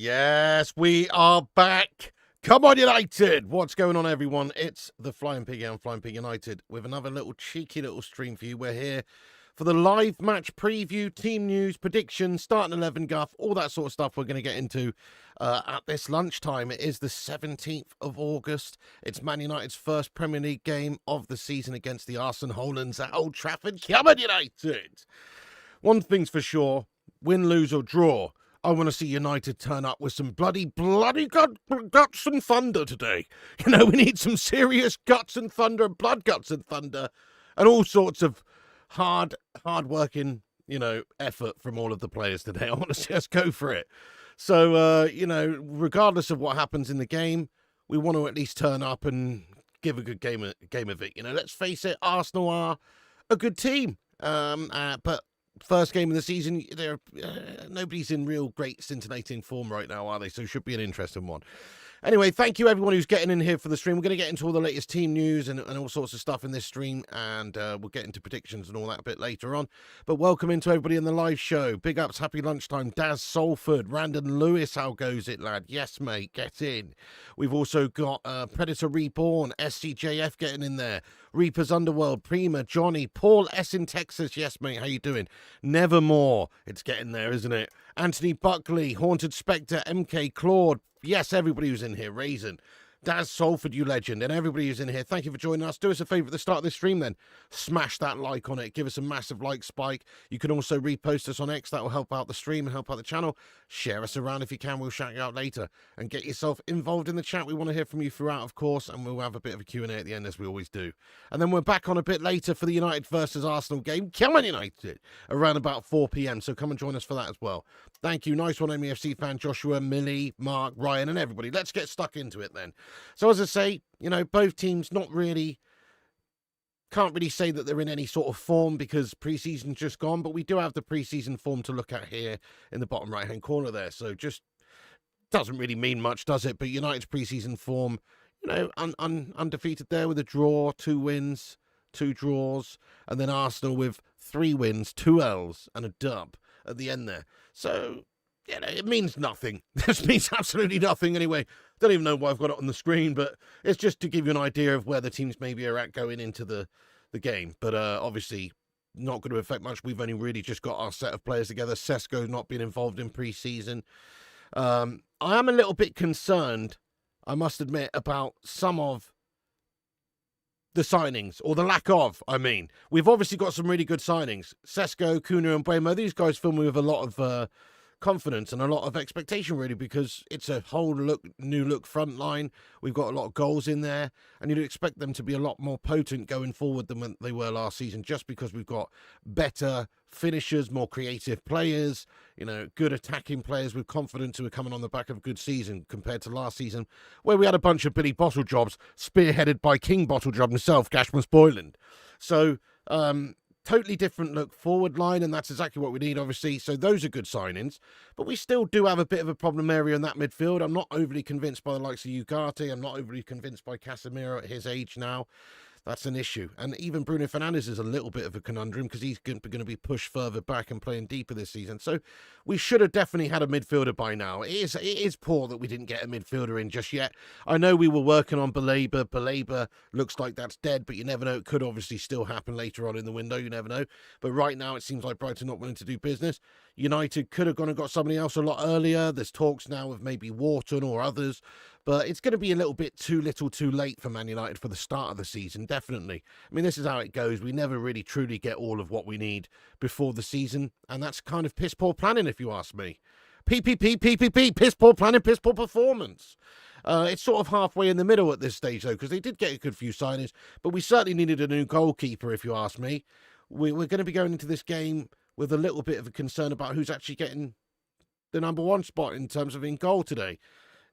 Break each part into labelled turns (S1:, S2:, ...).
S1: Yes, we are back. Come on, United! What's going on, everyone? It's the Flying Pig and Flying Pig United with another cheeky little stream for you. We're here for the live match preview, team news, predictions, starting 11 guff, all that sort of stuff we're going to get into at this lunchtime. It is the 17th of August. It's Man United's first Premier League game of the season against the Arsenal Hollands at Old Trafford. Come on, United! One thing's for sure, win, lose or draw, I want to see United turn up with some bloody guts and thunder today. You know, we need some serious guts and thunder, blood guts and thunder, and all sorts of hard-working, effort from all of the players today. I want to see us go for it. So, regardless of what happens in the game, we want to at least turn up and give a good game of it. Let's face it, Arsenal are a good team, but first game of the season, nobody's in real great scintillating form right now, are they? So it should be an interesting one. Anyway, thank you everyone who's getting in here for the stream. We're going to get into all the latest team news and all sorts of stuff in this stream, and we'll get into predictions and all that a bit later on. But welcome into everybody in the live show. Big ups, happy lunchtime. Daz Salford, Randon Lewis, how goes it, lad? Yes, mate, get in. We've also got Predator Reborn, SCJF getting in there. Reaper's Underworld, Prima, Johnny, Paul S in Texas. Yes, mate, how you doing? Nevermore. It's getting there, isn't it? Anthony Buckley, Haunted Spectre, MK Claude. Yes, everybody who's in here, Raisin, Daz Salford, you legend, and everybody who's in here, thank you for joining us. Do us a favour at the start of this stream then. Smash that like on it. Give us a massive like spike. You can also repost us on X. That will help out the stream and help out the channel. Share us around if you can. We'll shout you out later. And get yourself involved in the chat. We want to hear from you throughout, of course, and we'll have a bit of a Q&A at the end, as we always do. And then we're back on a bit later for the United versus Arsenal game. Come on, United! Around about 4 p.m, so come and join us for that as well. Thank you. Nice one, MEFC fan, Joshua, Millie, Mark, Ryan, and everybody. Let's get stuck into it then. So as I say, both teams can't really say that they're in any sort of form because pre-season's just gone, but we do have the pre-season form to look at here in the bottom right-hand corner there. So just doesn't really mean much, does it? But United's pre-season form, undefeated there with a draw, 2 wins, 2 draws, and then Arsenal with 3 wins, 2 L's, and a dub at the end there. So, it means nothing. This means absolutely nothing anyway. Don't even know why I've got it on the screen, but it's just to give you an idea of where the teams maybe are at going into the game. But obviously, not going to affect much. We've only really just got our set of players together. Sesko not being involved in pre-season. I am a little bit concerned, I must admit, about some of the signings, or the lack of, We've obviously got some really good signings. Sesko, Kuna and Buemo, these guys fill me with a lot of confidence and a lot of expectation, really, because it's a whole new look front line. We've got a lot of goals in there, and you'd expect them to be a lot more potent going forward than when they were last season, just because we've got better finishers, more creative players, good attacking players with confidence who are coming on the back of a good season compared to last season, where we had a bunch of Billy Bottle Jobs spearheaded by King Bottle Job himself, Gashman Spoiland. So, totally different look forward line, and that's exactly what we need, obviously. So those are good signings. But we still do have a bit of a problem area in that midfield. I'm not overly convinced by the likes of Ugarte. I'm not overly convinced by Casemiro at his age now. That's an issue. And even Bruno Fernandes is a little bit of a conundrum because he's going to be pushed further back and playing deeper this season. So we should have definitely had a midfielder by now. It is poor that we didn't get a midfielder in just yet. I know we were working on Baleba. Baleba looks like that's dead, but you never know. It could obviously still happen later on in the window. You never know. But right now it seems like Brighton not willing to do business. United could have gone and got somebody else a lot earlier. There's talks now of maybe Wharton or others. But it's going to be a little bit too little too late for Man United for the start of the season, definitely. This is how it goes. We never really truly get all of what we need before the season, and that's kind of piss-poor planning, if you ask me. PPP, piss-poor planning, piss-poor performance. It's sort of halfway in the middle at this stage, though, because they did get a good few signings, but we certainly needed a new goalkeeper, if you ask me. We're going to be going into this game with a little bit of a concern about who's actually getting the number 1 spot in terms of in goal today.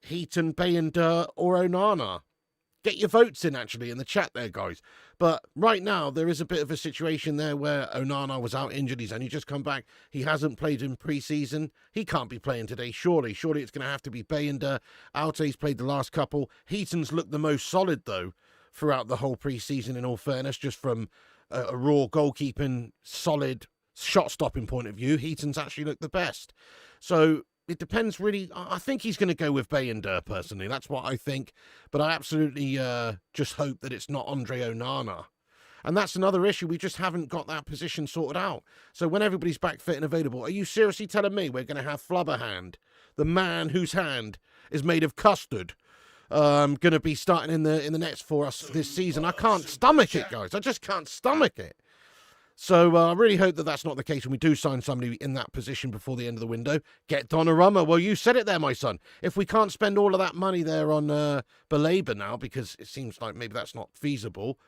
S1: Heaton, Bayender, or Onana. Get your votes in, actually, in the chat there, guys. But right now, there is a bit of a situation there where Onana was out injured. He's only just come back. He hasn't played in pre-season. He can't be playing today, surely. Surely it's going to have to be Bayender. Alte's played the last couple. Heaton's looked the most solid, though, throughout the whole pre-season, in all fairness, just from a raw goalkeeping, solid shot-stopping point of view. Heaton's actually looked the best. So it depends really. I think he's going to go with Bayender, personally. That's what I think. But I absolutely just hope that it's not Andre Onana. And that's another issue. We just haven't got that position sorted out. So when everybody's back fit and available, are you seriously telling me we're going to have Flubberhand, the man whose hand is made of custard, going to be starting in the nets for us this season? I can't stomach it, guys. I just can't stomach it. So I really hope that that's not the case when we do sign somebody in that position before the end of the window. Get Donnarumma. Well, you said it there, my son. If we can't spend all of that money there on Baleba now, because it seems like maybe that's not feasible,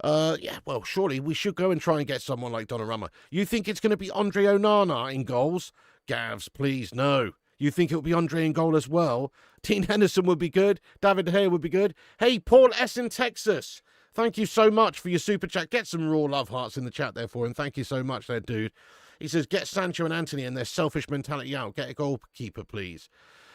S1: yeah, well, surely we should go and try and get someone like Donnarumma. You think it's going to be Andre Onana in goals? Gavs, please, no. You think it will be Andre in goal as well? Dean Henderson would be good. David De Gea would be good. Hey, Paul S. in Texas. Thank you so much for your super chat. Get some raw love hearts in the chat there for him. Thank you so much there, dude. He says, get Sancho and Anthony and their selfish mentality out. Get a goalkeeper, please.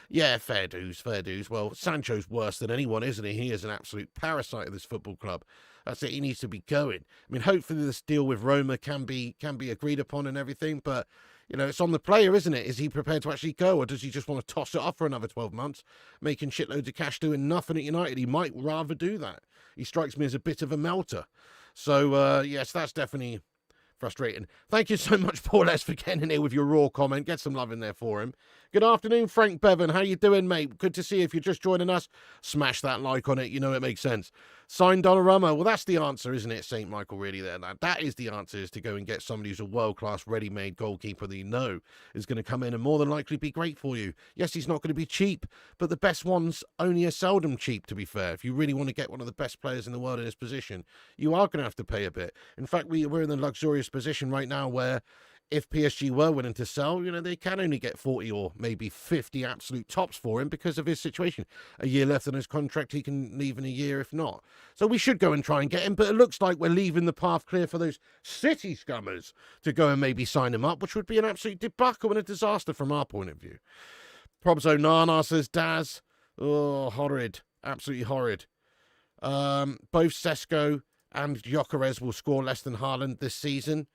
S1: Yeah, fair dues, fair dues. Well, Sancho's worse than anyone, isn't he? He is an absolute parasite of this football club. That's it. He needs to be going. I mean, hopefully this deal with Roma can be agreed upon and everything, but you know, it's on the player, isn't it? Is he prepared to actually go, or does he just want to toss it off for another 12 months, making shitloads of cash doing nothing at United? He might rather do that. He strikes me as a bit of a melter. So, yes, that's definitely frustrating. Thank you so much, Paul S., for getting in here with your raw comment. Get some love in there for him. Good afternoon, Frank Bevan. How you doing, mate? Good to see you. If you're just joining us, smash that like on it. You know it makes sense. Sign Donnarumma. Well, that's the answer, isn't it, St. Michael, really, there? That is the answer, is to go and get somebody who's a world-class, ready-made goalkeeper that you know is going to come in and more than likely be great for you. Yes, he's not going to be cheap, but the best ones only are seldom cheap, to be fair. If you really want to get one of the best players in the world in this position, you are going to have to pay a bit. In fact, we're in the luxurious position right now where if PSG were willing to sell, you know, they can only get 40 or maybe 50 absolute tops for him because of his situation. A year left on his contract, he can leave in a year if not. So we should go and try and get him, but it looks like we're leaving the path clear for those City scummers to go and maybe sign him up, which would be an absolute debacle and a disaster from our point of view. Probs Onana, says Daz. Oh, horrid. Absolutely horrid. Both Sesko and Gyokeres will score less than Haaland this season.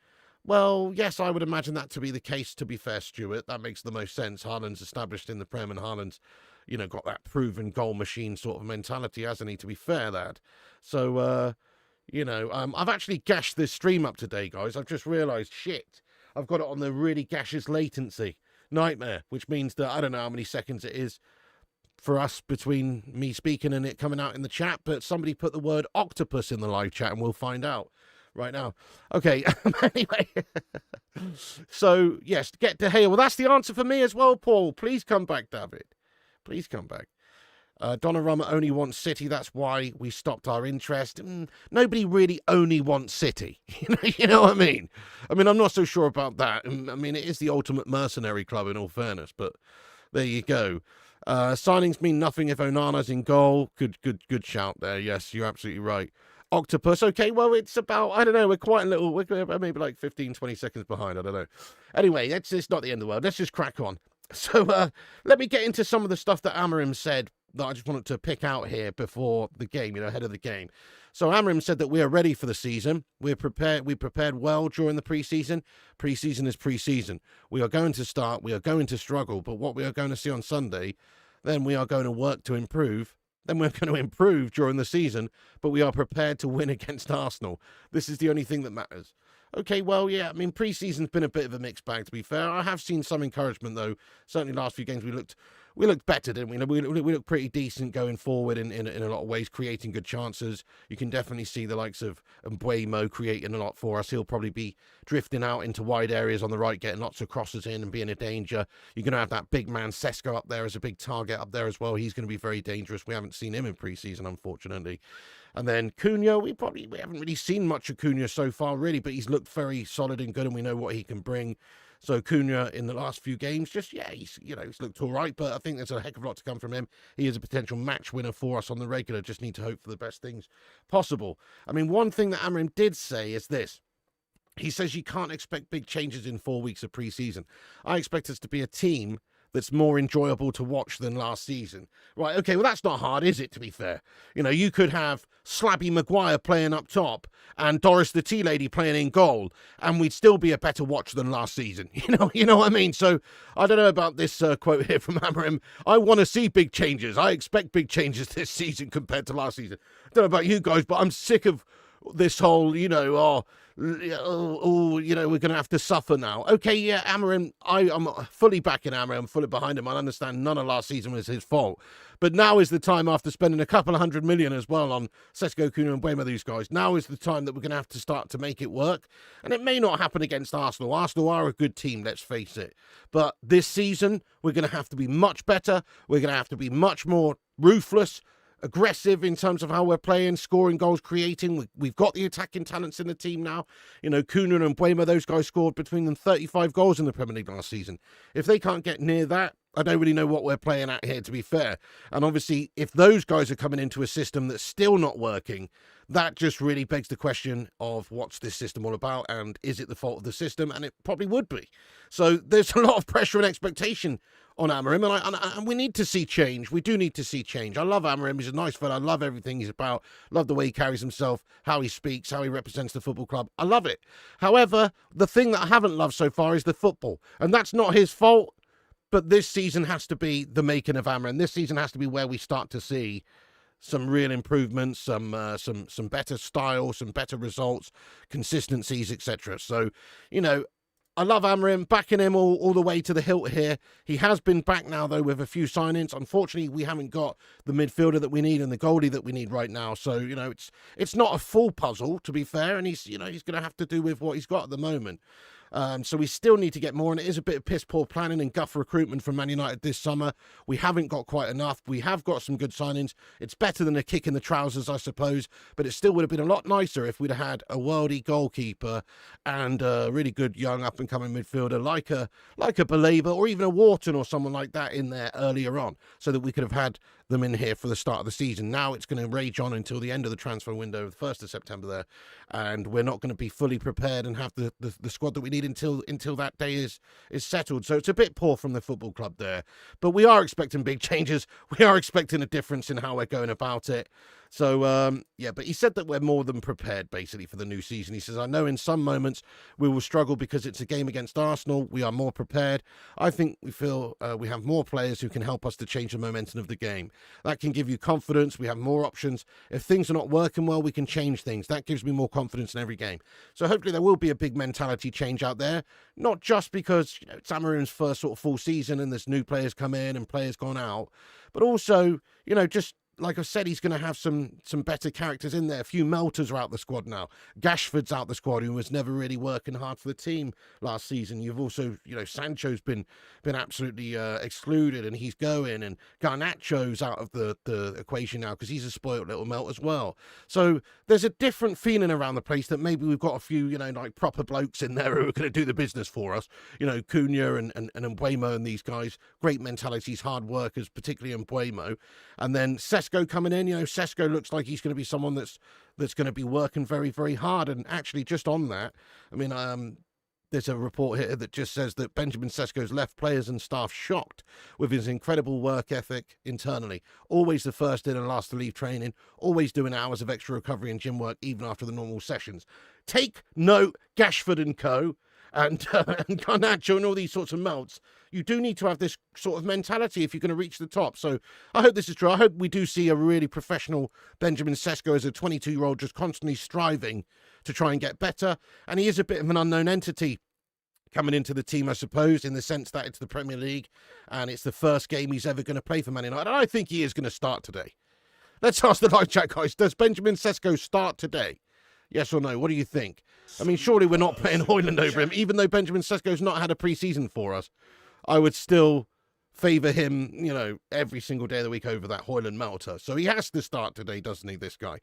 S1: Well, yes, I would imagine that to be the case, to be fair, Stuart. That makes the most sense. Haaland's established in the Prem and Haaland's, you know, got that proven goal machine sort of mentality, hasn't he, to be fair, that. So, you know, I've actually gashed this stream up today, guys. I've just realised, shit, I've got it on the really gaseous latency nightmare, which means that I don't know how many seconds it is for us between me speaking and it coming out in the chat, but somebody put the word octopus in the live chat and we'll find out right now. Okay, anyway. So, yes, get De Gea. Well, that's the answer for me as well, Paul. Please come back, David. Please come back. Donnarumma only wants City. That's why we stopped our interest. Nobody really only wants City. You know what I mean? I mean, I'm not so sure about that. I mean, it is the ultimate mercenary club in all fairness, but there you go. Signings mean nothing if Onana's in goal. Good shout there. Yes, you're absolutely right. Octopus. Okay, well, it's about, I don't know, we're quite a little, we're maybe like 15, 20 seconds behind. I don't know. Anyway, it's not the end of the world. Let's just crack on. So let me get into some of the stuff that Amorim said that I just wanted to pick out here before the game, you know, ahead of the game. So Amorim said that we are ready for the season. We're prepared. We prepared well during the preseason. Preseason is preseason. We are going to start. We are going to struggle. But what we are going to see on Sunday, then we are going to work to improve. Then we're going to improve during the season. But we are prepared to win against Arsenal. This is the only thing that matters. Okay, well, yeah, I mean, preseason's been a bit of a mixed bag, to be fair. I have seen some encouragement, though. Certainly last few games we looked better, didn't we? We looked pretty decent going forward in a lot of ways, creating good chances. You can definitely see the likes of Mbuemo creating a lot for us. He'll probably be drifting out into wide areas on the right, getting lots of crosses in and being a danger. You're going to have that big man Sesko up there as a big target up there as well. He's going to be very dangerous. We haven't seen him in pre-season, unfortunately. And then Cunha, we haven't really seen much of Cunha so far, really, but he's looked very solid and good, and we know what he can bring. So Cunha in the last few games, he's looked all right, but I think there's a heck of a lot to come from him. He is a potential match winner for us on the regular. Just need to hope for the best things possible. I mean, one thing that Amorim did say is this. He says you can't expect big changes in 4 weeks of pre-season. I expect us to be a team that's more enjoyable to watch than last season. Right, okay, well, that's not hard, is it, to be fair? You know, you could have Slabby Maguire playing up top and Doris the Tea Lady playing in goal, and we'd still be a better watch than last season. You know what I mean? So I don't know about this quote here from Amarim. I want to see big changes. I expect big changes this season compared to last season. I don't know about you guys, but I'm sick of this whole, you know, you know, we're going to have to suffer now. Okay, yeah, Amarim, I'm fully backing Amarim. I'm fully behind him. I understand none of last season was his fault. But now is the time, after spending a couple of $100 million as well on Sesko, Kuna and Buemo, these guys, now is the time that we're going to have to start to make it work. And it may not happen against Arsenal. Arsenal are a good team, let's face it. But this season, we're going to have to be much better. We're going to have to be much more ruthless, aggressive in terms of how we're playing, scoring goals, creating. We've got the attacking talents in the team now. You know, Kuna and Buemo, those guys scored between them 35 goals in the Premier League last season. If they can't get near that, I don't really know what we're playing at here, to be fair. And obviously, if those guys are coming into a system that's still not working, that just really begs the question of what's this system all about, and is it the fault of the system? And it probably would be. So there's a lot of pressure and expectation on Amarim, and we need to see change. We do need to see change. I love Amarim. He's a nice fella. I love everything he's about. Love the way he carries himself, how he speaks, how he represents the football club. I love it. However, the thing that I haven't loved so far is the football, and that's not his fault. But this season has to be the making of Amarim. This season has to be where we start to see some real improvements, some better style, some better results, consistencies, etc. So, you know, I love Amarim, backing him all the way to the hilt here. He has been back now, though, with a few signings. Unfortunately, we haven't got the midfielder that we need and the goalie that we need right now. So, you know, it's not a full puzzle, to be fair, and he's going to have to do with what he's got at the moment. So we still need to get more, and it is a bit of piss poor planning and guff recruitment from Man United this summer. We haven't got quite enough. We have got some good signings. It's better than a kick in the trousers, I suppose, but it still would have been a lot nicer if we'd have had a worldy goalkeeper and a really good young up-and-coming midfielder like a Belabor or even a Wharton or someone like that in there earlier on, so that we could have had them in here for the start of the season. Now it's going to rage on until the end of the transfer window, the 1st of September there, and we're not going to be fully prepared and have the squad that we need until that day is settled. So it's a bit poor from the football club there. But we are expecting big changes. We are expecting a difference in how we're going about it. So, yeah, but he said that we're more than prepared, basically, for the new season. He says, I know in some moments we will struggle because it's a game against Arsenal. We are more prepared. I think we feel we have more players who can help us to change the momentum of the game. That can give you confidence. We have more options. If things are not working well, we can change things. That gives me more confidence in every game. So hopefully there will be a big mentality change out there, not just because it's Amarim's first sort of full season and there's new players come in and players gone out, but also, just like I said, he's going to have some better characters in there. A few Melters are out the squad now. Gashford's out the squad, who was never really working hard for the team last season. You've also, Sancho's been absolutely excluded, and he's going. And Garnacho's out of the equation now because he's a spoiled little Melt as well. So there's a different feeling around the place that maybe we've got a few, like proper blokes in there who are going to do the business for us. Cunha and Buemo and these guys, great mentalities, hard workers, particularly in Buemo. And then Sesko coming in, Sesko looks like he's going to be someone that's going to be working very, very hard. And actually, just on that, I mean, there's a report here that just says that Benjamin Sesko's left players and staff shocked with his incredible work ethic internally. Always the first in and last to leave training, always doing hours of extra recovery and gym work even after the normal sessions. Take note, Gashford and co. And Garnacho and all these sorts of melts. You do need to have this sort of mentality if you're going to reach the top. So I hope this is true. I hope we do see a really professional Benjamin Sesko as a 22-year-old just constantly striving to try and get better. And he is a bit of an unknown entity coming into the team, I suppose, in the sense that it's the Premier League and it's the first game he's ever going to play for Man United. And I think he is going to start today. Let's ask the live chat, guys. Does Benjamin Sesko start today? Yes or no? What do you think? I mean, surely we're not playing Højlund over him. Even though Benjamin Sesko's not had a pre-season for us, I would still favour him, every single day of the week over that Højlund Melter. So he has to start today, doesn't he, this guy?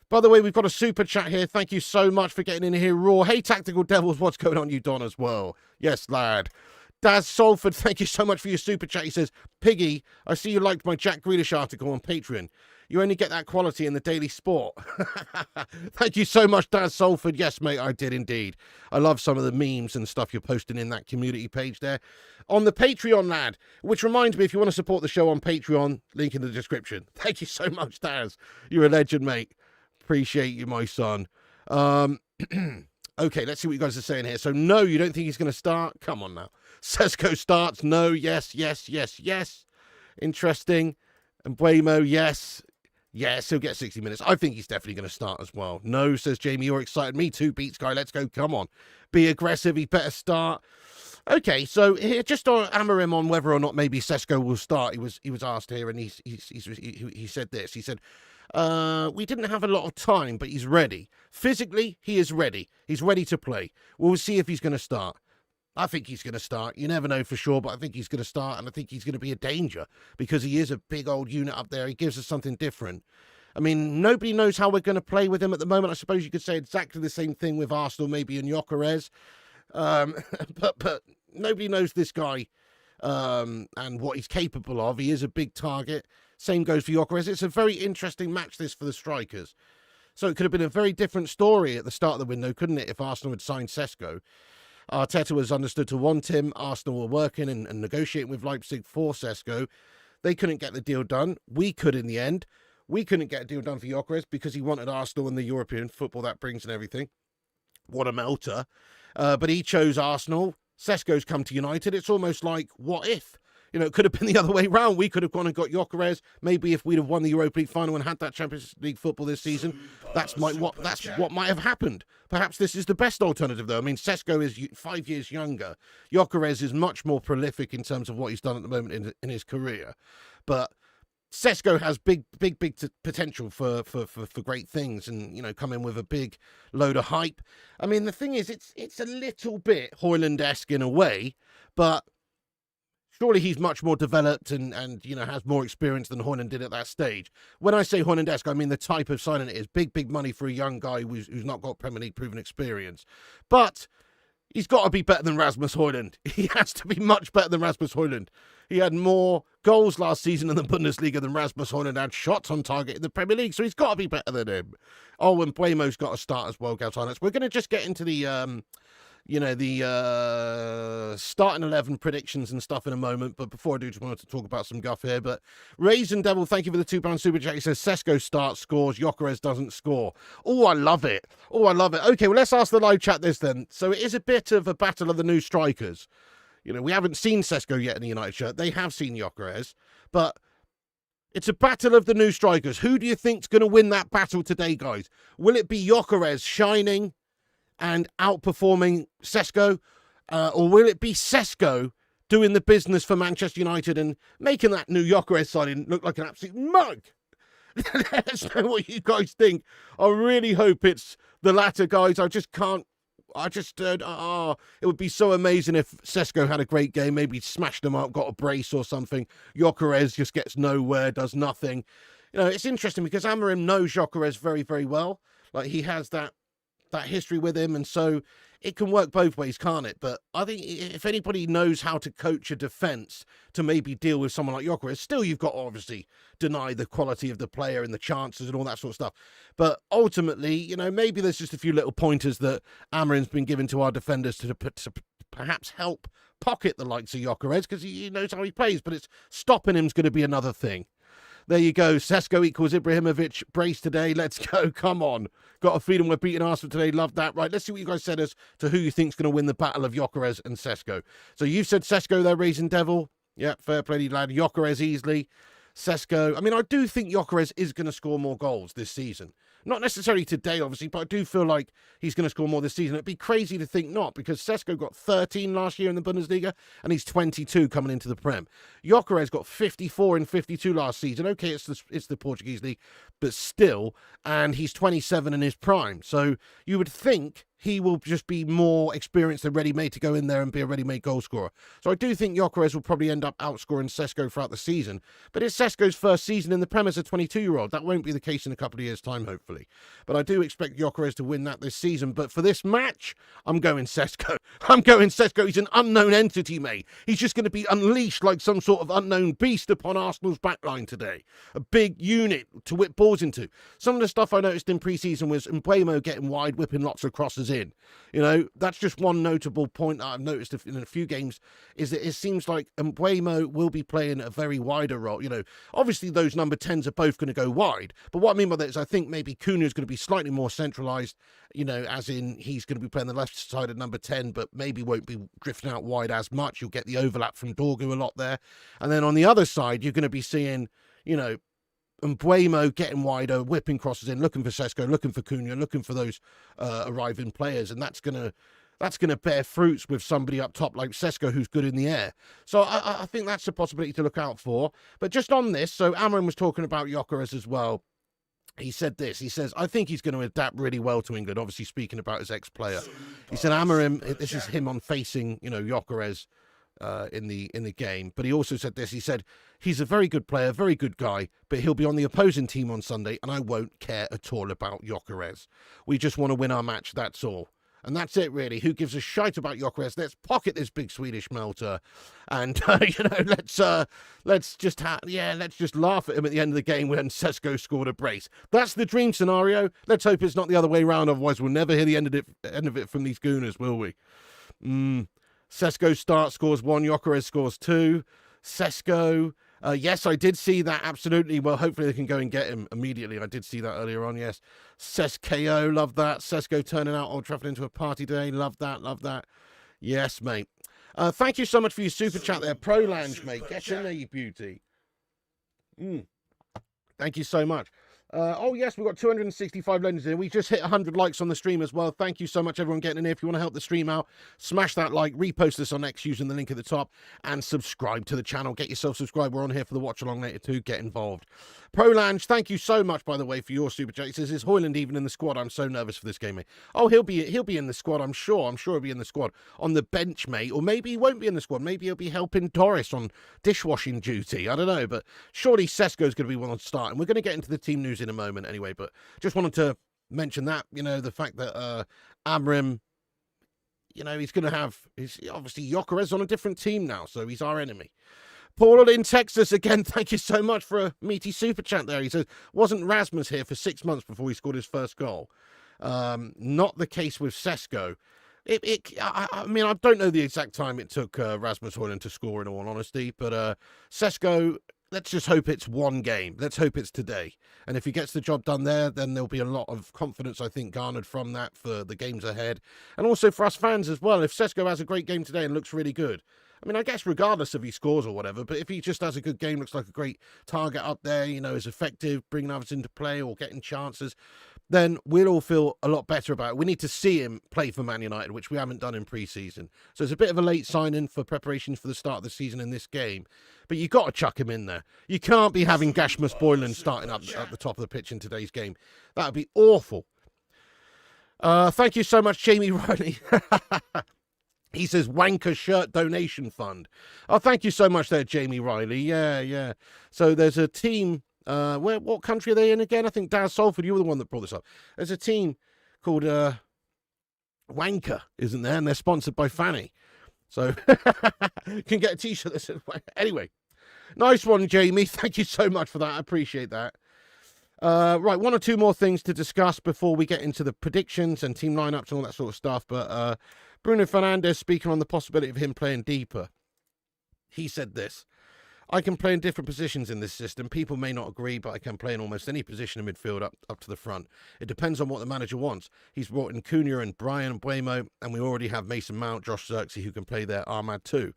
S1: By the way, we've got a super chat here. Thank you so much for getting in here raw. Hey, Tactical Devils, what's going on, you Don, as well? Yes, lad. Daz Salford, thank you so much for your super chat. He says, Piggy, I see you liked my Jack Grealish article on Patreon. You only get that quality in the Daily Sport. Thank you so much, Daz Salford. Yes, mate, I did indeed. I love some of the memes and stuff you're posting in that community page there. On the Patreon, lad, which reminds me, if you want to support the show on Patreon, link in the description. Thank you so much, Daz. You're a legend, mate. Appreciate you, my son. Okay, let's see what you guys are saying here. So, no, you don't think he's going to start? Come on now. Sesko starts. No, yes, yes, yes, yes. Interesting. And Buemo, yes. Yes, he'll get 60 minutes. I think he's definitely going to start as well. No, says Jamie, you're excited. Me too, Beats Guy. Let's go. Come on. Be aggressive. He better start. Okay, so here, just to hammer him on whether or not maybe Sesko will start. He was asked here, and he said this. He said, we didn't have a lot of time, but he's ready. Physically, he is ready. He's ready to play. We'll see if he's going to start. I think he's going to start. You never know for sure, but I think he's going to start, and I think he's going to be a danger because he is a big old unit up there. He gives us something different. I mean, nobody knows how we're going to play with him at the moment. I suppose you could say exactly the same thing with Arsenal, maybe in Gyokeres. But nobody knows this guy and what he's capable of. He is a big target. Same goes for Gyokeres. It's a very interesting match, this, for the strikers. So it could have been a very different story at the start of the window, couldn't it, if Arsenal had signed Sesko? Arteta was understood to want him. Arsenal were working and negotiating with Leipzig for Sesko. They couldn't get the deal done. We could in the end. We couldn't get a deal done for Gyokeres because he wanted Arsenal and the European football that brings and everything. What a melter. But he chose Arsenal. Sesko's come to United. It's almost like, what if? You know, it could have been the other way round. We could have gone and got Gyokeres. Maybe if we'd have won the Europa League final and had that Champions League football this season, that's what might have happened. Perhaps this is the best alternative, though. I mean, Sesko is 5 years younger. Gyokeres is much more prolific in terms of what he's done at the moment in his career. But Sesko has big potential for great things, and you know, come in with a big load of hype. I mean, the thing is, it's a little bit Højlund-esque in a way, but surely he's much more developed and you know, has more experience than Højlund did at that stage. When I say Højlund-esque, I mean the type of signing it is. Big money for a young guy who's not got Premier League proven experience. But he's got to be better than Rasmus Højlund. He has to be much better than Rasmus Højlund. He had more goals last season in the Bundesliga than Rasmus Højlund had shots on target in the Premier League, so he's got to be better than him. Oh, and Buemo's got to start as well, Galtanis. We're going to just get into the starting 11 predictions and stuff in a moment. But before I do, just wanted to talk about some guff here. But Raisin Devil, thank you for the £2 super chat. He says, Sesko starts, scores, Gyokeres doesn't score. Oh, I love it. Oh, I love it. Okay, well, let's ask the live chat this then. So it is a bit of a battle of the new strikers. You know, we haven't seen Sesko yet in the United shirt. They have seen Gyokeres. But it's a battle of the new strikers. Who do you think's going to win that battle today, guys? Will it be Gyokeres shining and outperforming Sesko, or will it be Sesko doing the business for Manchester United and making that new Gyokeres signing look like an absolute mug? Let us know what you guys think. I really hope it's the latter, guys. It would be so amazing if Sesko had a great game, maybe smashed them up, got a brace or something. Gyokeres just gets nowhere, does nothing. You know, it's interesting because Amorim knows Gyokeres very, very well. Like, he has that history with him, and so it can work both ways, can't it? But I think if anybody knows how to coach a defence to maybe deal with someone like Gyokeres, still you've got to obviously deny the quality of the player and the chances and all that sort of stuff. But ultimately, you know, maybe there's just a few little pointers that Amorim's been given to our defenders to perhaps help pocket the likes of Gyokeres, because he knows how he plays, but it's stopping him's going to be another thing. There you go. Sesko equals Ibrahimovic. Brace today. Let's go. Come on. Got a feeling we're beating Arsenal today. Love that. Right, let's see what you guys said as to who you think's going to win the battle of Gyokeres and Sesko. So you've said Sesko there, Raisin Devil. Yeah, fair play, lad. Gyokeres easily. Sesko. I mean, I do think Gyokeres is going to score more goals this season. Not necessarily today, obviously, but I do feel like he's going to score more this season. It'd be crazy to think not, because Sesko got 13 last year in the Bundesliga, and he's 22 coming into the Prem. Gyokeres got 54 and 52 last season. Okay, it's the Portuguese league, but still, and he's 27 in his prime. So you would think he will just be more experienced and ready-made to go in there and be a ready-made goal scorer. So I do think Gyokeres will probably end up outscoring Sesko throughout the season. But it's Sesko's first season in the Prem as a 22-year-old. That won't be the case in a couple of years' time, hopefully. But I do expect Gyokeres to win that this season. But for this match, I'm going Sesko. I'm going Sesko. He's an unknown entity, mate. He's just going to be unleashed like some sort of unknown beast upon Arsenal's backline today. A big unit to whip balls into. Some of the stuff I noticed in pre-season was Mbeumo getting wide, whipping lots of crosses in. You know, that's just one notable point that I've noticed in a few games, is that it seems like Mbeumo will be playing a very wider role. You know, obviously those number 10s are both going to go wide, but what I mean by that is I think maybe Cunha is going to be slightly more centralised, you know, as in he's going to be playing the left side of number 10, but maybe won't be drifting out wide as much. You'll get the overlap from Dorgu a lot there. And then on the other side, you're going to be seeing, you know, Mbeumo getting wider, whipping crosses in, looking for Sesko, looking for Cunha, looking for those arriving players, and that's gonna bear fruits with somebody up top like Sesko, who's good in the air. So I think that's a possibility to look out for. But just on this, so Amram was talking about Gyokeres as well. He said this. He says, I think he's going to adapt really well to England. Obviously, speaking about his ex-player, he said, Amram, this is him on facing, you know, Gyokeres in the game. But he also said this. He said, he's a very good player, very good guy, but he'll be on the opposing team on Sunday, and I won't care at all about Gyokeres. We just want to win our match, that's all. And that's it, really. Who gives a shite about Gyokeres? Let's pocket this big Swedish melter, and you know, let's just laugh at him at the end of the game when Sesko scored a brace. That's the dream scenario. Let's hope it's not the other way around. Otherwise, we'll never hear the end of it from these gooners, will we? Sesko scores 1, Gyokeres scores 2. Sesko, yes, I did see that, absolutely. Well, hopefully they can go and get him immediately. I did see that earlier on, yes. Sesko, love that. Sesko turning out Old Trafford into a party day, love that, love that. Yes, mate. Thank you so much for your super chat there. Prolange, mate. Get in there, you beauty. Thank you so much. Oh, yes, we've got 265 legends here. We just hit 100 likes on the stream as well. Thank you so much, everyone, getting in here. If you want to help the stream out, smash that like, repost this on X using the link at the top, and subscribe to the channel. Get yourself subscribed. We're on here for the watch along later too. Get involved. Prolange, thank you so much, by the way, for your super chat. He says, is Højlund even in the squad? I'm so nervous for this game, mate. Oh, he'll be in the squad, I'm sure. I'm sure he'll be in the squad. On the bench, mate. Or maybe he won't be in the squad. Maybe he'll be helping Doris on dishwashing duty. I don't know, but surely Sesko's going to be one on start. And we're going to get into the team news in a moment anyway, but just wanted to mention that, you know, the fact that Amram, you know, he's obviously Gyokeres on a different team now, so he's our enemy. Paul in Texas, again, thank you so much for a meaty super chat there. He says, wasn't Rasmus here for 6 months before he scored his first goal? Not the case with Sesko. I mean, I don't know the exact time it took Rasmus Højlund to score, in all honesty, but Sesko, let's just hope it's one game. Let's hope it's today. And if he gets the job done there, then there'll be a lot of confidence, I think, garnered from that for the games ahead. And also for us fans as well. If Sesko has a great game today and looks really good, I mean, I guess regardless if he scores or whatever, but if he just has a good game, looks like a great target up there, you know, is effective, bringing others into play or getting chances, then we'll all feel a lot better about it. We need to see him play for Man United, which we haven't done in pre-season. So it's a bit of a late signing for preparations for the start of the season in this game. But you've got to chuck him in there. You can't be having Gashmus Højlund starting up at the top of the pitch in today's game. That would be awful. Thank you so much, Jamie Riley. He says, wanker shirt donation fund. Oh, thank you so much there, Jamie Riley. Yeah. So there's a team, what country are they in again? I think Daz Salford, you were the one that brought this up. There's a team called Wanker, isn't there? And they're sponsored by Fanny. So you can get a t-shirt that says Wanker. Anyway, nice one, Jamie. Thank you so much for that. I appreciate that. Right, one or two more things to discuss before we get into the predictions and team lineups and all that sort of stuff. But Bruno Fernandes speaking on the possibility of him playing deeper. He said this: I can play in different positions in this system. People may not agree, but I can play in almost any position in midfield up to the front. It depends on what the manager wants. He's brought in Cunha and Brian and Mbeumo, and we already have Mason Mount, Josh Zirkzee, who can play there, Ahmad too.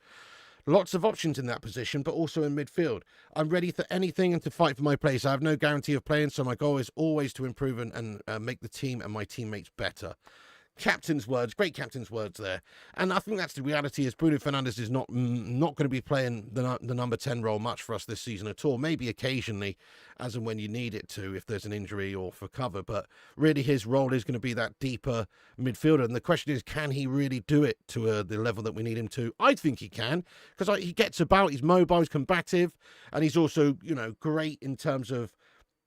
S1: Lots of options in that position, but also in midfield. I'm ready for anything and to fight for my place. I have no guarantee of playing, so my goal is always to improve and make the team and my teammates better. captain's words, great captain's words there. And I think that's the reality is Bruno Fernandes is not going to be playing the number 10 role much for us this season at all. Maybe occasionally, as and when you need it to, if there's an injury or for cover. But really his role is going to be that deeper midfielder. And the question is, can he really do it to the level that we need him to? I think he can, because he gets about, he's mobile, he's combative, and he's also, great in terms of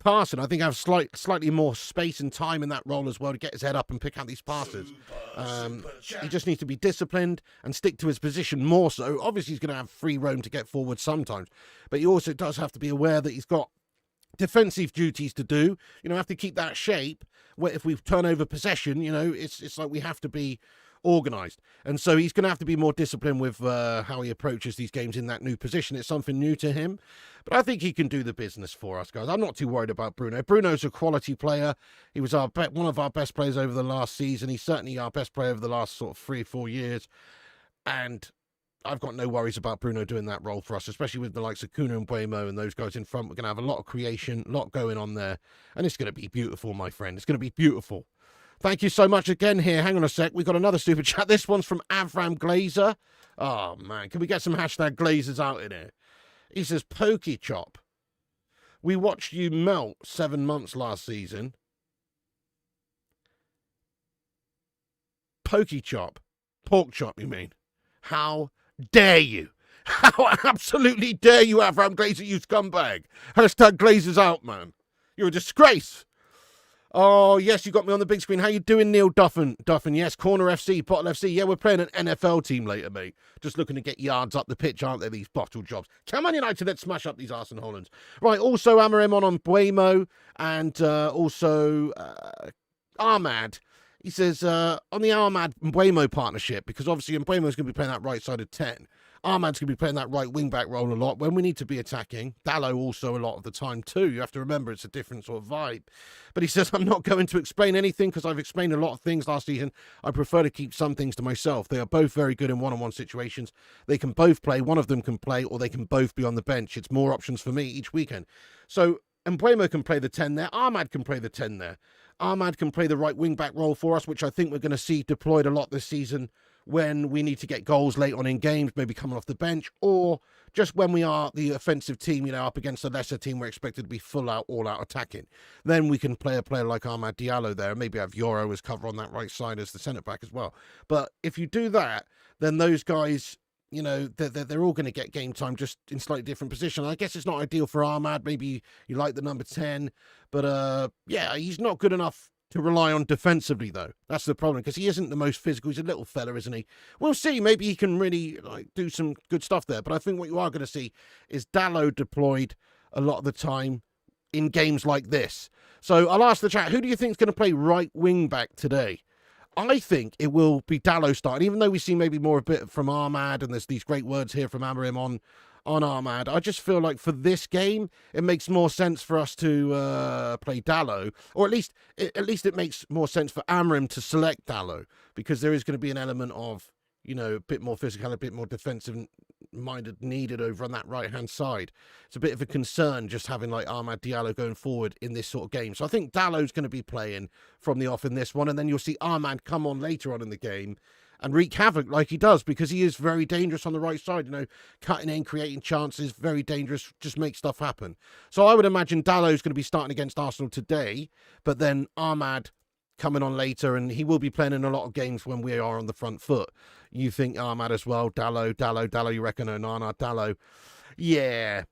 S1: passing. I think I have slightly more space and time in that role as well to get his head up and pick out these passes. He just needs to be disciplined and stick to his position more so. Obviously, he's going to have free roam to get forward sometimes, but he also does have to be aware that he's got defensive duties to do. Have to keep that shape. Where if we turn over possession, it's like we have to be organised. And so he's going to have to be more disciplined with how he approaches these games in that new position. It's something new to him. But I think he can do the business for us, guys. I'm not too worried about Bruno. Bruno's a quality player. He was one of our best players over the last season. He's certainly our best player over the last sort of 3 or 4 years. And I've got no worries about Bruno doing that role for us, especially with the likes of Kuna and Buemo and those guys in front. We're going to have a lot of creation, a lot going on there. And it's going to be beautiful, my friend. It's going to be beautiful. Thank you so much again here. Hang on a sec. We've got another super chat. This one's from Avram Glazer. Oh, man. Can we get some hashtag Glazers out in here? He says, Pokey Chop. We watched you melt 7 months last season. Pokey Chop. Pork chop, you mean? How dare you? How absolutely dare you, Avram Glazer, you scumbag? Hashtag Glazers out, man. You're a disgrace. Oh, yes, you got me on the big screen. How you doing, Neil Duffin? Yes, Corner FC, Bottle FC. Yeah, we're playing an NFL team later, mate. Just looking to get yards up the pitch, aren't they, these bottle jobs? Come on, United, let's smash up these Arsenal Hollands. Right, also Amarim on Buemo and also Ahmad. He says, on the Ahmad-Mbuemo partnership, because obviously Mbuemo's going to be playing that right side of 10. Ahmad's going to be playing that right wing-back role a lot when we need to be attacking. Dalot also a lot of the time too. You have to remember it's a different sort of vibe. But he says, I'm not going to explain anything because I've explained a lot of things last season. I prefer to keep some things to myself. They are both very good in one-on-one situations. They can both play. One of them can play, or they can both be on the bench. It's more options for me each weekend. So Mbuemo can play the 10 there. Ahmad can play the 10 there. Ahmad can play the right wing-back role for us, which I think we're going to see deployed a lot this season when we need to get goals late on in games, maybe coming off the bench, or just when we are the offensive team, up against a lesser team, we're expected to be full out, all out attacking. Then we can play a player like Amad Diallo there, maybe have Yoro as cover on that right side as the centre-back as well. But if you do that, then those guys, they're all going to get game time just in slightly different position. I guess it's not ideal for Ahmad. Maybe you like the number 10, but he's not good enough to rely on defensively, though. That's the problem, because he isn't the most physical. He's a little fella, isn't he? We'll see. Maybe he can really do some good stuff there. But I think what you are going to see is Dalot deployed a lot of the time in games like this. So I'll ask the chat, who do you think is going to play right wing back today? I think it will be Dalot starting, even though we see maybe more a bit from Ahmad, and there's these great words here from Amarim on Ahmad. I just feel like for this game, it makes more sense for us to play Dalot, or at least it makes more sense for Amarim to select Dalot, because there is going to be an element of, a bit more physical, a bit more defensive-minded needed over on that right-hand side. It's a bit of a concern just having like Amad Diallo going forward in this sort of game. So I think Dallow's going to be playing from the off in this one, and then you'll see Ahmad come on later on in the game and wreak havoc like he does, because he is very dangerous on the right side, cutting in, creating chances, very dangerous, just make stuff happen. So I would imagine Dallow's going to be starting against Arsenal today, but then Ahmad coming on later, and he will be playing in a lot of games when we are on the front foot. You think Ahmad as well, Dalot, you reckon Onana, Dalot? Yeah,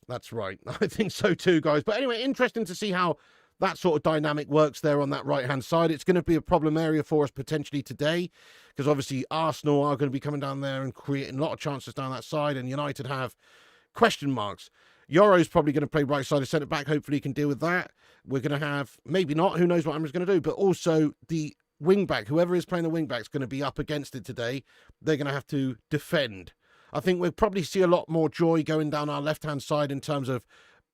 S1: that's right. I think so too, guys. But anyway, interesting to see how that sort of dynamic works there on that right-hand side. It's going to be a problem area for us potentially today, because obviously Arsenal are going to be coming down there and creating a lot of chances down that side, and United have question marks. Yoro's probably going to play right side of centre-back. Hopefully he can deal with that. We're going to have, maybe not, who knows what Amra's going to do, but also the wing-back, whoever is playing the wing-back is going to be up against it today. They're going to have to defend. I think we'll probably see a lot more joy going down our left-hand side in terms of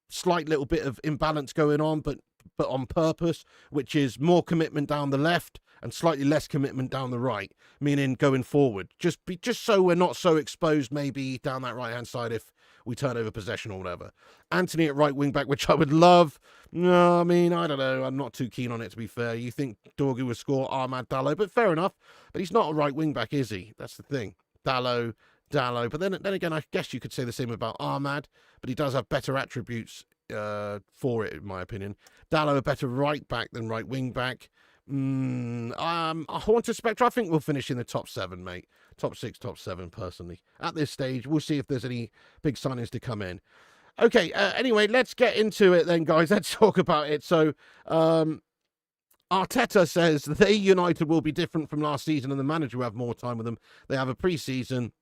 S1: slight little bit of imbalance going on, but on purpose, which is more commitment down the left and slightly less commitment down the right, meaning going forward. Just so we're not so exposed maybe down that right-hand side if we turn over possession or whatever. Anthony at right wing-back, which I would love. No, I mean, I don't know. I'm not too keen on it, to be fair. You think Dorgu would score Ahmad Dallo, but fair enough. But he's not a right wing-back, is he? That's the thing. Dallo. But then again, I guess you could say the same about Ahmad, but he does have better attributes for it, in my opinion. Dallo a better right back than right wing back. I want to Spectre. I think we'll finish in the top 7, mate. Top 6, top 7, personally. At this stage, we'll see if there's any big signings to come in. Okay, anyway, let's get into it then, guys. Let's talk about it. So, Arteta says they United will be different from last season and the manager will have more time with them. They have a pre-season.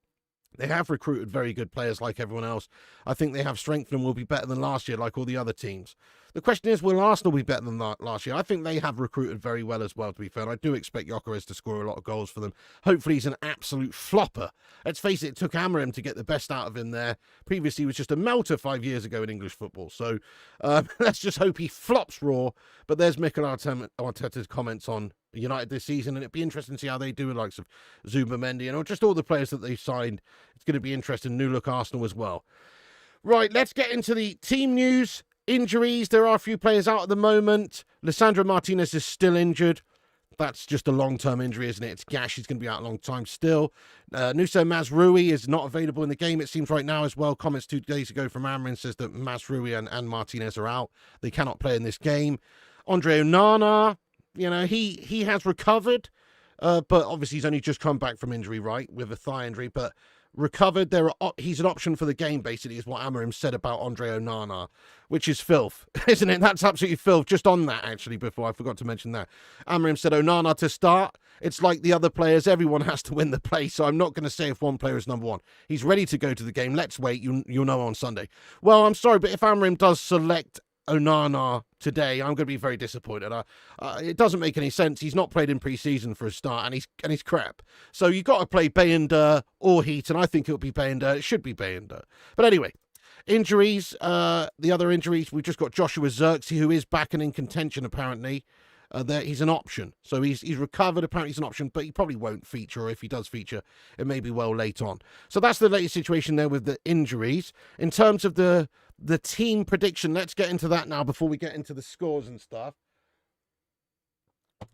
S1: They have recruited very good players like everyone else. I think they have strength and will be better than last year like all the other teams. The question is, will Arsenal be better than last year? I think they have recruited very well as well, to be fair. And I do expect Gyokeres to score a lot of goals for them. Hopefully he's an absolute flopper. Let's face it took Amorim to get the best out of him there. Previously he was just a melter 5 years ago in English football. So let's just hope he flops raw. But there's Mikel Arteta's comments on United this season, and it'd be interesting to see how they do with likes of Zubimendi and just all the players that they've signed. It's going to be interesting. New look Arsenal as well. Right, let's get into the team news. Injuries. There are a few players out at the moment. Lisandro Martinez is still injured. That's just a long-term injury, isn't it? It's gash. He's going to be out a long time still. Nusa Mazraoui is not available in the game, it seems, right now as well. Comments 2 days ago from Amorim says that Mazraoui and Martinez are out. They cannot play in this game. Andre Onana, he has recovered, but obviously he's only just come back from injury, right, with a thigh injury, but recovered. He's an option for the game, basically, is what Amorim said about Andre Onana, which is filth, isn't it? That's absolutely filth. Just on that, actually, before I forgot to mention that. Amorim said Onana to start. It's like the other players. Everyone has to win the play, so I'm not going to say if one player is number one. He's ready to go to the game. Let's wait. You'll know on Sunday. Well, I'm sorry, but if Amorim does select Onana today, I'm going to be very disappointed. It doesn't make any sense. He's not played in pre-season for a start, and he's crap. So you've got to play Bayender or Heaton. I think it'll be Bayender. It should be Bayender. But anyway, injuries. The other injuries, we've just got Joshua Zirkzee, who is back and in contention apparently. He's an option. So he's recovered. Apparently he's an option, but he probably won't feature, or if he does feature, it may be well late on. So that's the latest situation there with the injuries. In terms of the team prediction, let's get into that now before we get into the scores and stuff.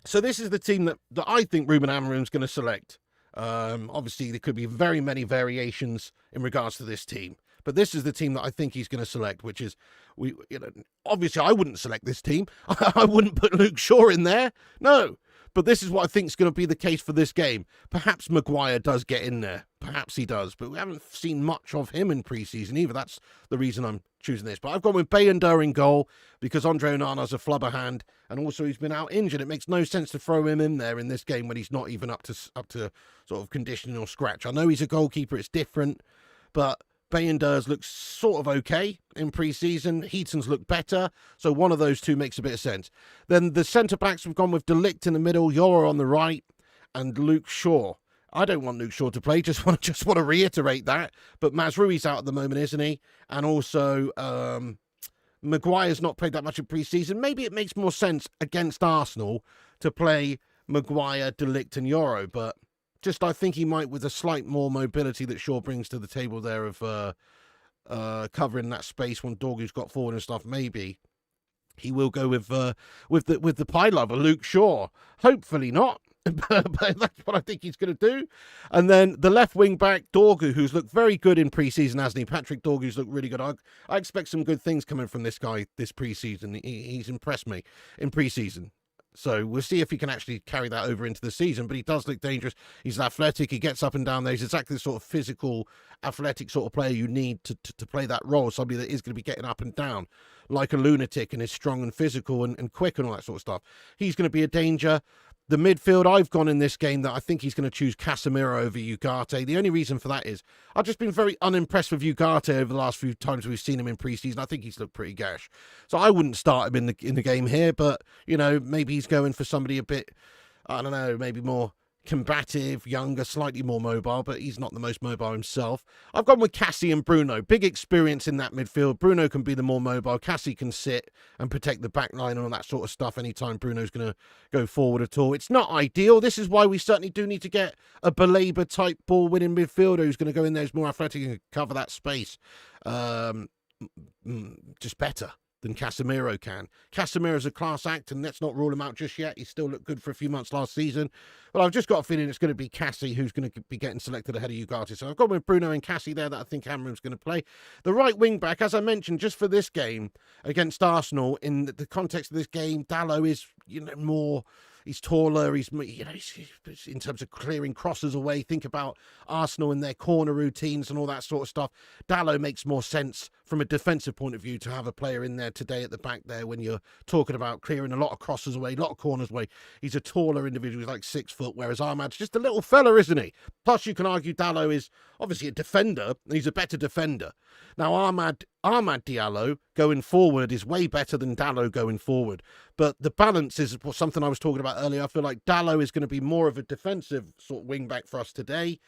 S1: So this is the team that I think Ruben Amorim's going to select. Obviously, there could be very many variations in regards to this team. But this is the team that I think he's going to select, which is, obviously I wouldn't select this team. I wouldn't put Luke Shaw in there. No. But this is what I think is going to be the case for this game. Perhaps Maguire does get in there. Perhaps he does. But we haven't seen much of him in pre-season either. That's the reason I'm choosing this. But I've gone with Bayender in goal because Andre Onana's a flubber hand. And also he's been out injured. It makes no sense to throw him in there in this game when he's not even up to sort of conditioning or scratch. I know he's a goalkeeper. It's different. But Bayenders looks sort of okay in pre-season. Heaton's looked better. So one of those two makes a bit of sense. Then the centre-backs, we've gone with De Ligt in the middle, Yora on the right, and Luke Shaw. I don't want Luke Shaw to play. Just want to reiterate that. But Mazraoui's out at the moment, isn't he? And also Maguire's not played that much in pre-season. Maybe it makes more sense against Arsenal to play Maguire, De Ligt and Yoro, but just I think he might, with a slight more mobility that Shaw brings to the table there of covering that space when Dorgu's got forward and stuff, maybe he will go with the pie lover, Luke Shaw. Hopefully not, but that's what I think he's going to do. And then the left wing back, Dorgu, who's looked very good in pre-season, hasn't he? Patrick Dorgu's looked really good. I expect some good things coming from this guy this pre-season. He's impressed me in pre-season. So we'll see if he can actually carry that over into the season. But he does look dangerous. He's athletic. He gets up and down there. He's exactly the sort of physical, athletic sort of player you need to play that role. Somebody that is going to be getting up and down like a lunatic and is strong and physical and quick and all that sort of stuff. He's going to be a danger. The midfield, I've gone in this game that I think he's going to choose Casemiro over Ugarte. The only reason for that is I've just been very unimpressed with Ugarte over the last few times we've seen him in pre-season. I think he's looked pretty gash. So I wouldn't start him in the game here, but, maybe he's going for somebody a bit, I don't know, maybe more combative, younger, slightly more mobile, but he's not the most mobile himself. I've gone with Cassie and Bruno. Big experience in that midfield. Bruno can be the more mobile. Cassie can sit and protect the back line and all that sort of stuff anytime Bruno's going to go forward at all. It's not ideal. This is why we certainly do need to get a Baleba-type ball-winning midfielder who's going to go in there, who's more athletic and cover that space just better than Casemiro can. Casemiro's a class act, and let's not rule him out just yet. He still looked good for a few months last season. But I've just got a feeling it's going to be Cassie who's going to be getting selected ahead of Gyokeres. So I've got with Bruno and Cassie there that I think Amram's going to play. The right wing back, as I mentioned, just for this game against Arsenal, in the context of this game, Dalot is, more... He's taller. He's in terms of clearing crosses away. Think about Arsenal and their corner routines and all that sort of stuff. Dalot makes more sense from a defensive point of view to have a player in there today at the back there when you're talking about clearing a lot of crosses away, a lot of corners away. He's a taller individual. He's like 6 foot, whereas Ahmad's just a little fella, isn't he? Plus, you can argue Dalot is obviously a defender. And he's a better defender. Now, Ahmad Diallo going forward is way better than Dalot going forward. But the balance is something I was talking about earlier. I feel like Dalot is going to be more of a defensive sort of wing back for us today.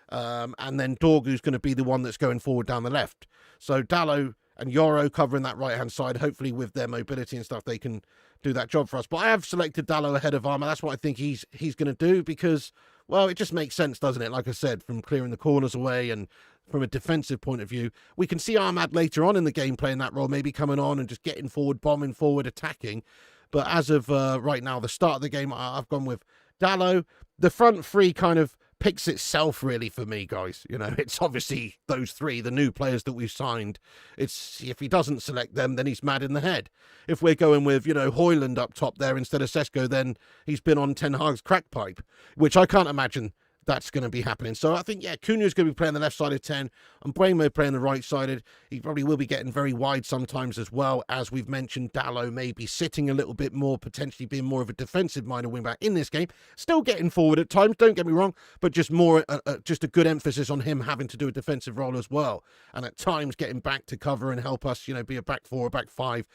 S1: And then Dorgu's going to be the one that's going forward down the left. So Dalot and Yoro covering that right-hand side. Hopefully with their mobility and stuff, they can do that job for us. But I have selected Dalot ahead of Ahmad. That's what I think he's going to do because, well, it just makes sense, doesn't it? Like I said, from clearing the corners away and from a defensive point of view. We can see Ahmad later on in the game playing that role, maybe coming on and just getting forward, bombing forward, attacking. But as of right now, the start of the game, I've gone with Dalot. The front three kind of picks itself, really, for me, guys. It's obviously those three, the new players that we've signed. It's if he doesn't select them, then he's mad in the head. If we're going with, Højlund up top there instead of Sesko, then he's been on Ten Hag's crack pipe, which I can't imagine that's going to be happening. So I think, Cunha's going to be playing the left side of 10 and Bremo playing the right sided. He probably will be getting very wide sometimes as well. As we've mentioned, Dalot may be sitting a little bit more, potentially being more of a defensive-minded wing-back in this game. Still getting forward at times, don't get me wrong, but just more, just a good emphasis on him having to do a defensive role as well. And at times getting back to cover and help us, be a back four, a back five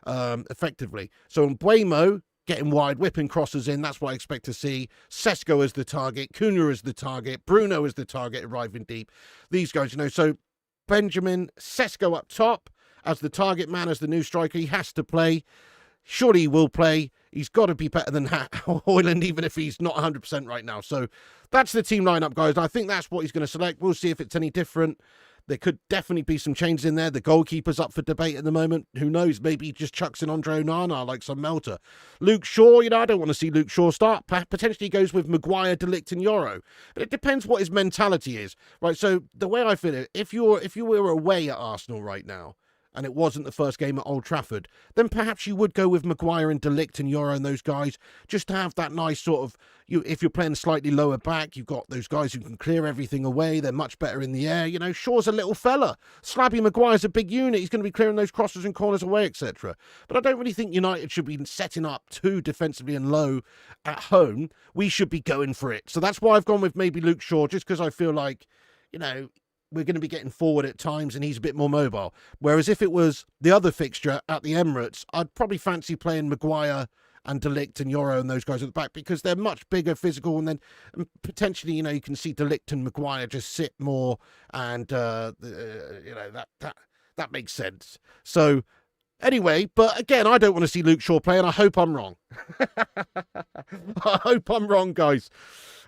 S1: effectively. So on Bremo, getting wide, whipping crosses in. That's what I expect to see. Sesko as the target. Cunha as the target. Bruno as the target, arriving deep. These guys, so Benjamin Sesko up top as the target man, as the new striker. He has to play. Surely he will play. He's got to be better than Højlund, even if he's not 100% right now. So that's the team lineup, guys. I think that's what he's going to select. We'll see if it's any different. There could definitely be some changes in there. The goalkeeper's up for debate at the moment. Who knows? Maybe he just chucks in Andre Onana like some melter. Luke Shaw, I don't want to see Luke Shaw start. Potentially goes with Maguire, De Ligt and Yoro. But it depends what his mentality is. Right, so the way I feel it, if you were away at Arsenal right now, and it wasn't the first game at Old Trafford, then perhaps you would go with Maguire and De Ligt and Yoro and those guys, just to have that nice sort of, if you're playing slightly lower back, you've got those guys who can clear everything away, they're much better in the air. Shaw's a little fella. Slabby Maguire's a big unit, he's going to be clearing those crosses and corners away, etc. But I don't really think United should be setting up too defensively and low at home. We should be going for it. So that's why I've gone with maybe Luke Shaw, just because I feel like, we're going to be getting forward at times and he's a bit more mobile. Whereas if it was the other fixture at the Emirates, I'd probably fancy playing Maguire and De Ligt and Yoro and those guys at the back because they're much bigger, physical, and then potentially, you can see De Ligt and Maguire just sit more and, that makes sense. So anyway, but again, I don't want to see Luke Shaw play and I hope I'm wrong. I hope I'm wrong, guys.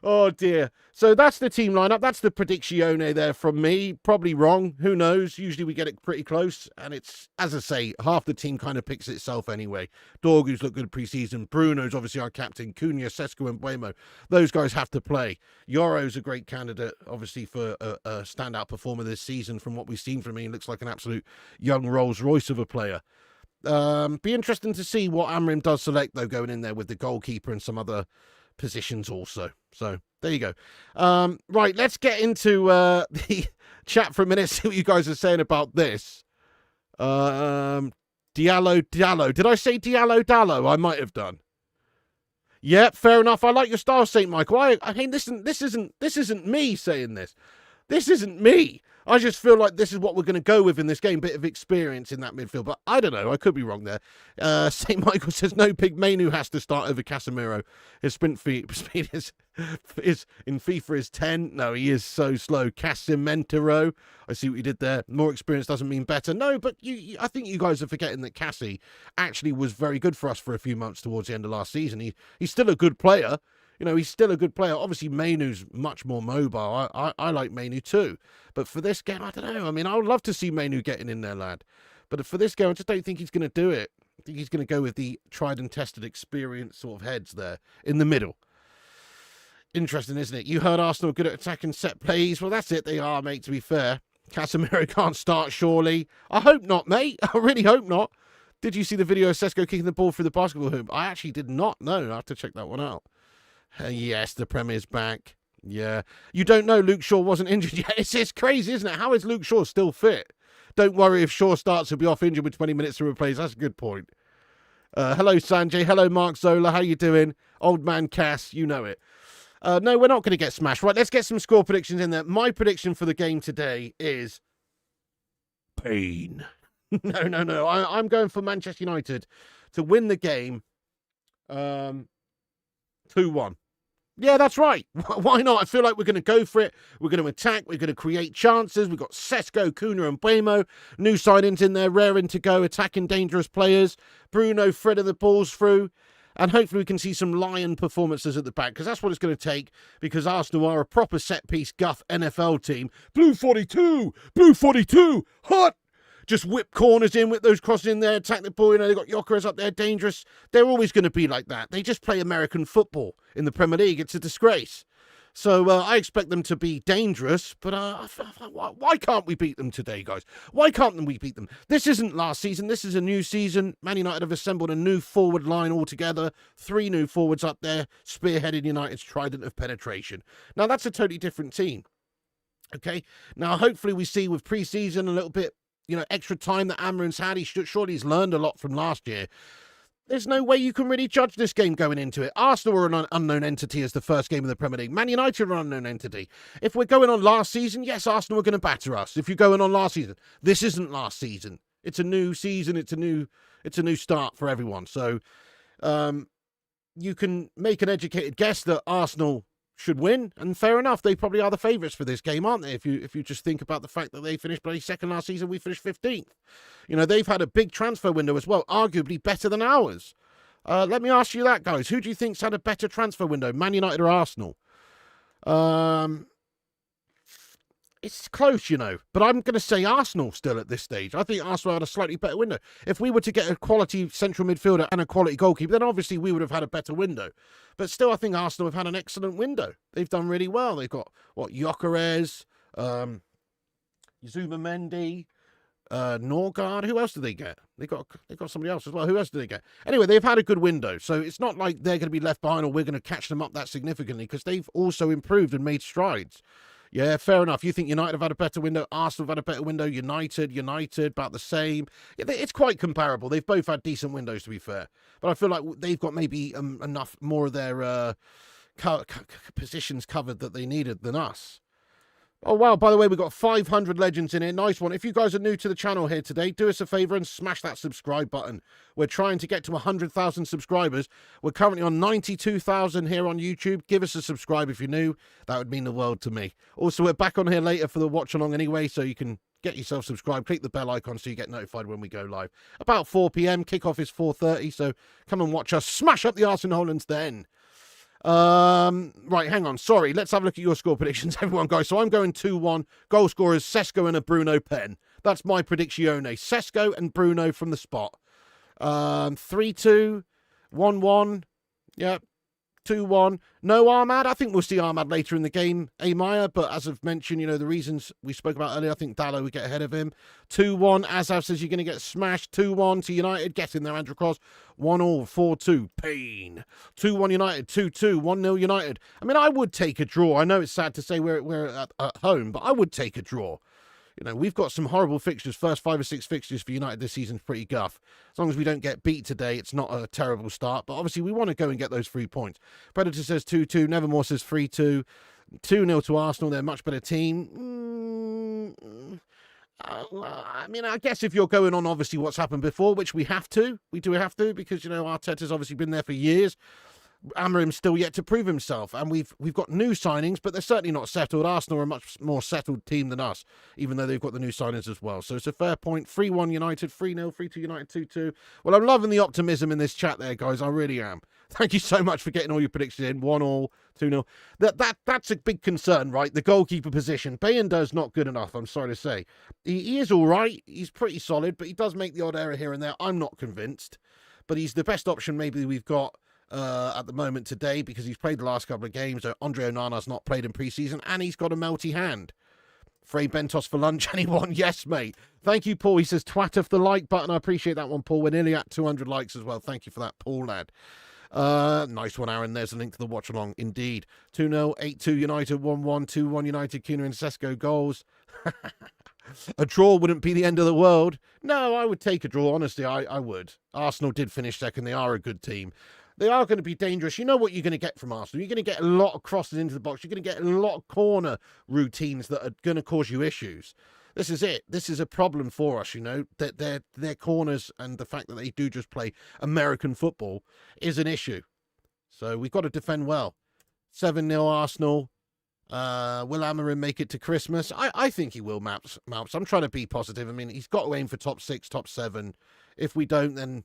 S1: Oh, dear. So that's the team lineup. That's the predictione there from me. Probably wrong. Who knows? Usually we get it pretty close. And it's, as I say, half the team kind of picks itself anyway. Dorgu's looked good pre-season. Bruno's obviously our captain. Cunha, Sesko and Bremo. Those guys have to play. Yoro's a great candidate, obviously, for a standout performer this season from what we've seen from him. He looks like an absolute young Rolls Royce of a player. Be interesting to see what Amram does select, though, going in there with the goalkeeper and some other positions also. So there you go. Right, let's get into the chat for a minute, see what you guys are saying about this. Diallo. Did I say Diallo? I might have done. Yeah, fair enough. I like your style, St. Michael. I mean, this isn't me saying this. This isn't me. I just feel like this is what we're going to go with in this game. Bit of experience in that midfield. But I don't know. I could be wrong there. St. Michael says, no, Pig Mainu has to start over Casemiro. His sprint speed is in FIFA is 10. No, he is so slow. Casemiro. I see what you did there. More experience doesn't mean better. No, but I think you guys are forgetting that Cassie actually was very good for us for a few months towards the end of last season. He's still a good player. You know, he's still a good player. Obviously, Mainu's much more mobile. I like Mainu too. But for this game, I don't know. I mean, I would love to see Mainu getting in there, lad. But for this game, I just don't think he's going to do it. I think he's going to go with the tried and tested experience sort of heads there in the middle. Interesting, isn't it? You heard Arsenal good at attacking set plays. Well, that's it. They are, mate, to be fair. Casemiro can't start, surely. I hope not, mate. I really hope not. Did you see the video of Sesko kicking the ball through the basketball hoop? I actually did not know. I have to check that one out. Yes, the Premier's back. Yeah. You don't know Luke Shaw wasn't injured yet. It's crazy, isn't it? How is Luke Shaw still fit? Don't worry if Shaw starts, he'll be off injured with 20 minutes to replace. That's a good point. Hello, Sanjay. Hello, Mark Zola. How you doing? Old man Cass, you know it. No, we're not going to get smashed. Right, let's get some score predictions in there. My prediction for the game today is pain. No. I'm going for Manchester United to win the game 2-1. Yeah, that's right. Why not? I feel like we're going to go for it. We're going to attack. We're going to create chances. We've got Sesko, Kuna and Buemo. New signings in there, raring to go, attacking dangerous players. Bruno threading the balls through. And hopefully we can see some lion performances at the back, because that's what it's going to take, because Arsenal are a proper set-piece guff NFL team. Blue 42! Blue 42! Hot! Just whip corners in with those crosses in there, attack the ball. You know, they've got Gyokeres up there, dangerous. They're always going to be like that. They just play American football in the Premier League. It's a disgrace. So I expect them to be dangerous, but why can't we beat them today, guys? Why can't we beat them? This isn't last season. This is a new season. Man United have assembled a new forward line altogether. 3 new forwards up there, spearheading United's trident of penetration. Now, that's a totally different team. Okay? Now, hopefully we see with pre-season a little bit, you know, extra time that Amarin's had. Surely he's learned a lot from last year. There's no way you can really judge this game going into it. Arsenal are an unknown entity as the first game of the Premier League. Man United are an unknown entity. If we're going on last season, yes, Arsenal are going to batter us. If you're going on last season, this isn't last season. It's a new season. It's a new start for everyone. So you can make an educated guess that Arsenal should win, and fair enough. They probably are the favourites for this game, aren't they? If you just think about the fact that they finished bloody second last season, we finished 15th. You know, they've had a big transfer window as well, arguably better than ours. Let me ask you that, guys. Who do you think's had a better transfer window, Man United or Arsenal? It's close, you know, but I'm going to say Arsenal still at this stage. I think Arsenal had a slightly better window. If we were to get a quality central midfielder and a quality goalkeeper, then obviously we would have had a better window. But still, I think Arsenal have had an excellent window. They've done really well. They've got, Gyokeres, Zubimendi, Norgard. Who else did they get? They got somebody else as well. Who else did they get? Anyway, they've had a good window. So it's not like they're going to be left behind or we're going to catch them up that significantly, because they've also improved and made strides. Yeah, fair enough. You think United have had a better window, Arsenal have had a better window, United, about the same. Yeah, it's quite comparable. They've both had decent windows, to be fair. But I feel like they've got maybe enough more of their positions covered that they needed than us. Oh, wow, by the way, we've got 500 legends in here. Nice one. If you guys are new to the channel here today, do us a favour and smash that subscribe button. We're trying to get to 100,000 subscribers. We're currently on 92,000 here on YouTube. Give us a subscribe if you're new. That would mean the world to me. Also, we're back on here later for the watch along anyway, so you can get yourself subscribed. Click the bell icon so you get notified when we go live. About 4 p.m. Kickoff is 4:30, so come and watch us smash up the Arsenal Hollands then. Right, hang on. Sorry, let's have a look at your score predictions, everyone, guys. So I'm going 2-1. Goal scorers, Sesko and a Bruno pen. That's my prediction. Sesko and Bruno from the spot. 3-2, 1-1. Yep. 2-1. No Ahmad. I think we'll see Ahmad later in the game, Maya. But as I've mentioned, you know, the reasons we spoke about earlier, I think Dallo would get ahead of him. 2-1. Azav says you're going to get smashed. 2-1 to United. Get in there, Andrew Cross. 1-1. 4-2. Pain. 2-1 United. 2-2. 1-0 United. I mean, I would take a draw. I know it's sad to say we're at home, but I would take a draw. You know, we've got some horrible fixtures. First 5 or 6 fixtures for United this season's pretty guff. As long as we don't get beat today, it's not a terrible start. But obviously, we want to go and get those 3 points. Predator says 2-2. Nevermore says 3-2. 2-0 to Arsenal. They're a much better team. I mean, I guess if you're going on, obviously, what's happened before, which we do have to, because, you know, Arteta's obviously been there for years. Amorim's still yet to prove himself, and we've got new signings, but they're certainly not settled. Arsenal are a much more settled team than us, even though they've got the new signings as well. So it's a fair point. 3-1 United, 3-0, 3-2 United, 2-2. Well, I'm loving the optimism in this chat there, guys. I really am. Thank you so much for getting all your predictions in. 1-1, 2-0. That's a big concern, right? The goalkeeper position. Bayinder's not good enough, I'm sorry to say. He is all right. He's pretty solid, but he does make the odd error here and there. I'm not convinced. But he's the best option maybe we've got at the moment today, because he's played the last couple of games. Andre Onana's not played in pre-season, and he's got a melty hand. Frey Bentos for lunch, anyone? Yes, mate. Thank you, Paul. He says, twat off the like button. I appreciate that one, Paul. We're nearly at 200 likes as well. Thank you for that, Paul, lad. Nice one, Aaron. There's a link to the watch along. Indeed. 2-0, 8-2 United, 1-1, 2-1 United. Kuna and Sesko goals. A draw wouldn't be the end of the world. No, I would take a draw. Honestly, I would. Arsenal did finish second. They are a good team. They are going to be dangerous. You know what you're going to get from Arsenal. You're going to get a lot of crosses into the box. You're going to get a lot of corner routines that are going to cause you issues. This is it. This is a problem for us, you know, that their corners and the fact that they do just play American football is an issue. So we've got to defend well. 7-0 Arsenal. Will Amorim make it to Christmas? I think he will, Maps. I'm trying to be positive. I mean, he's got to aim for top 6, top 7. If we don't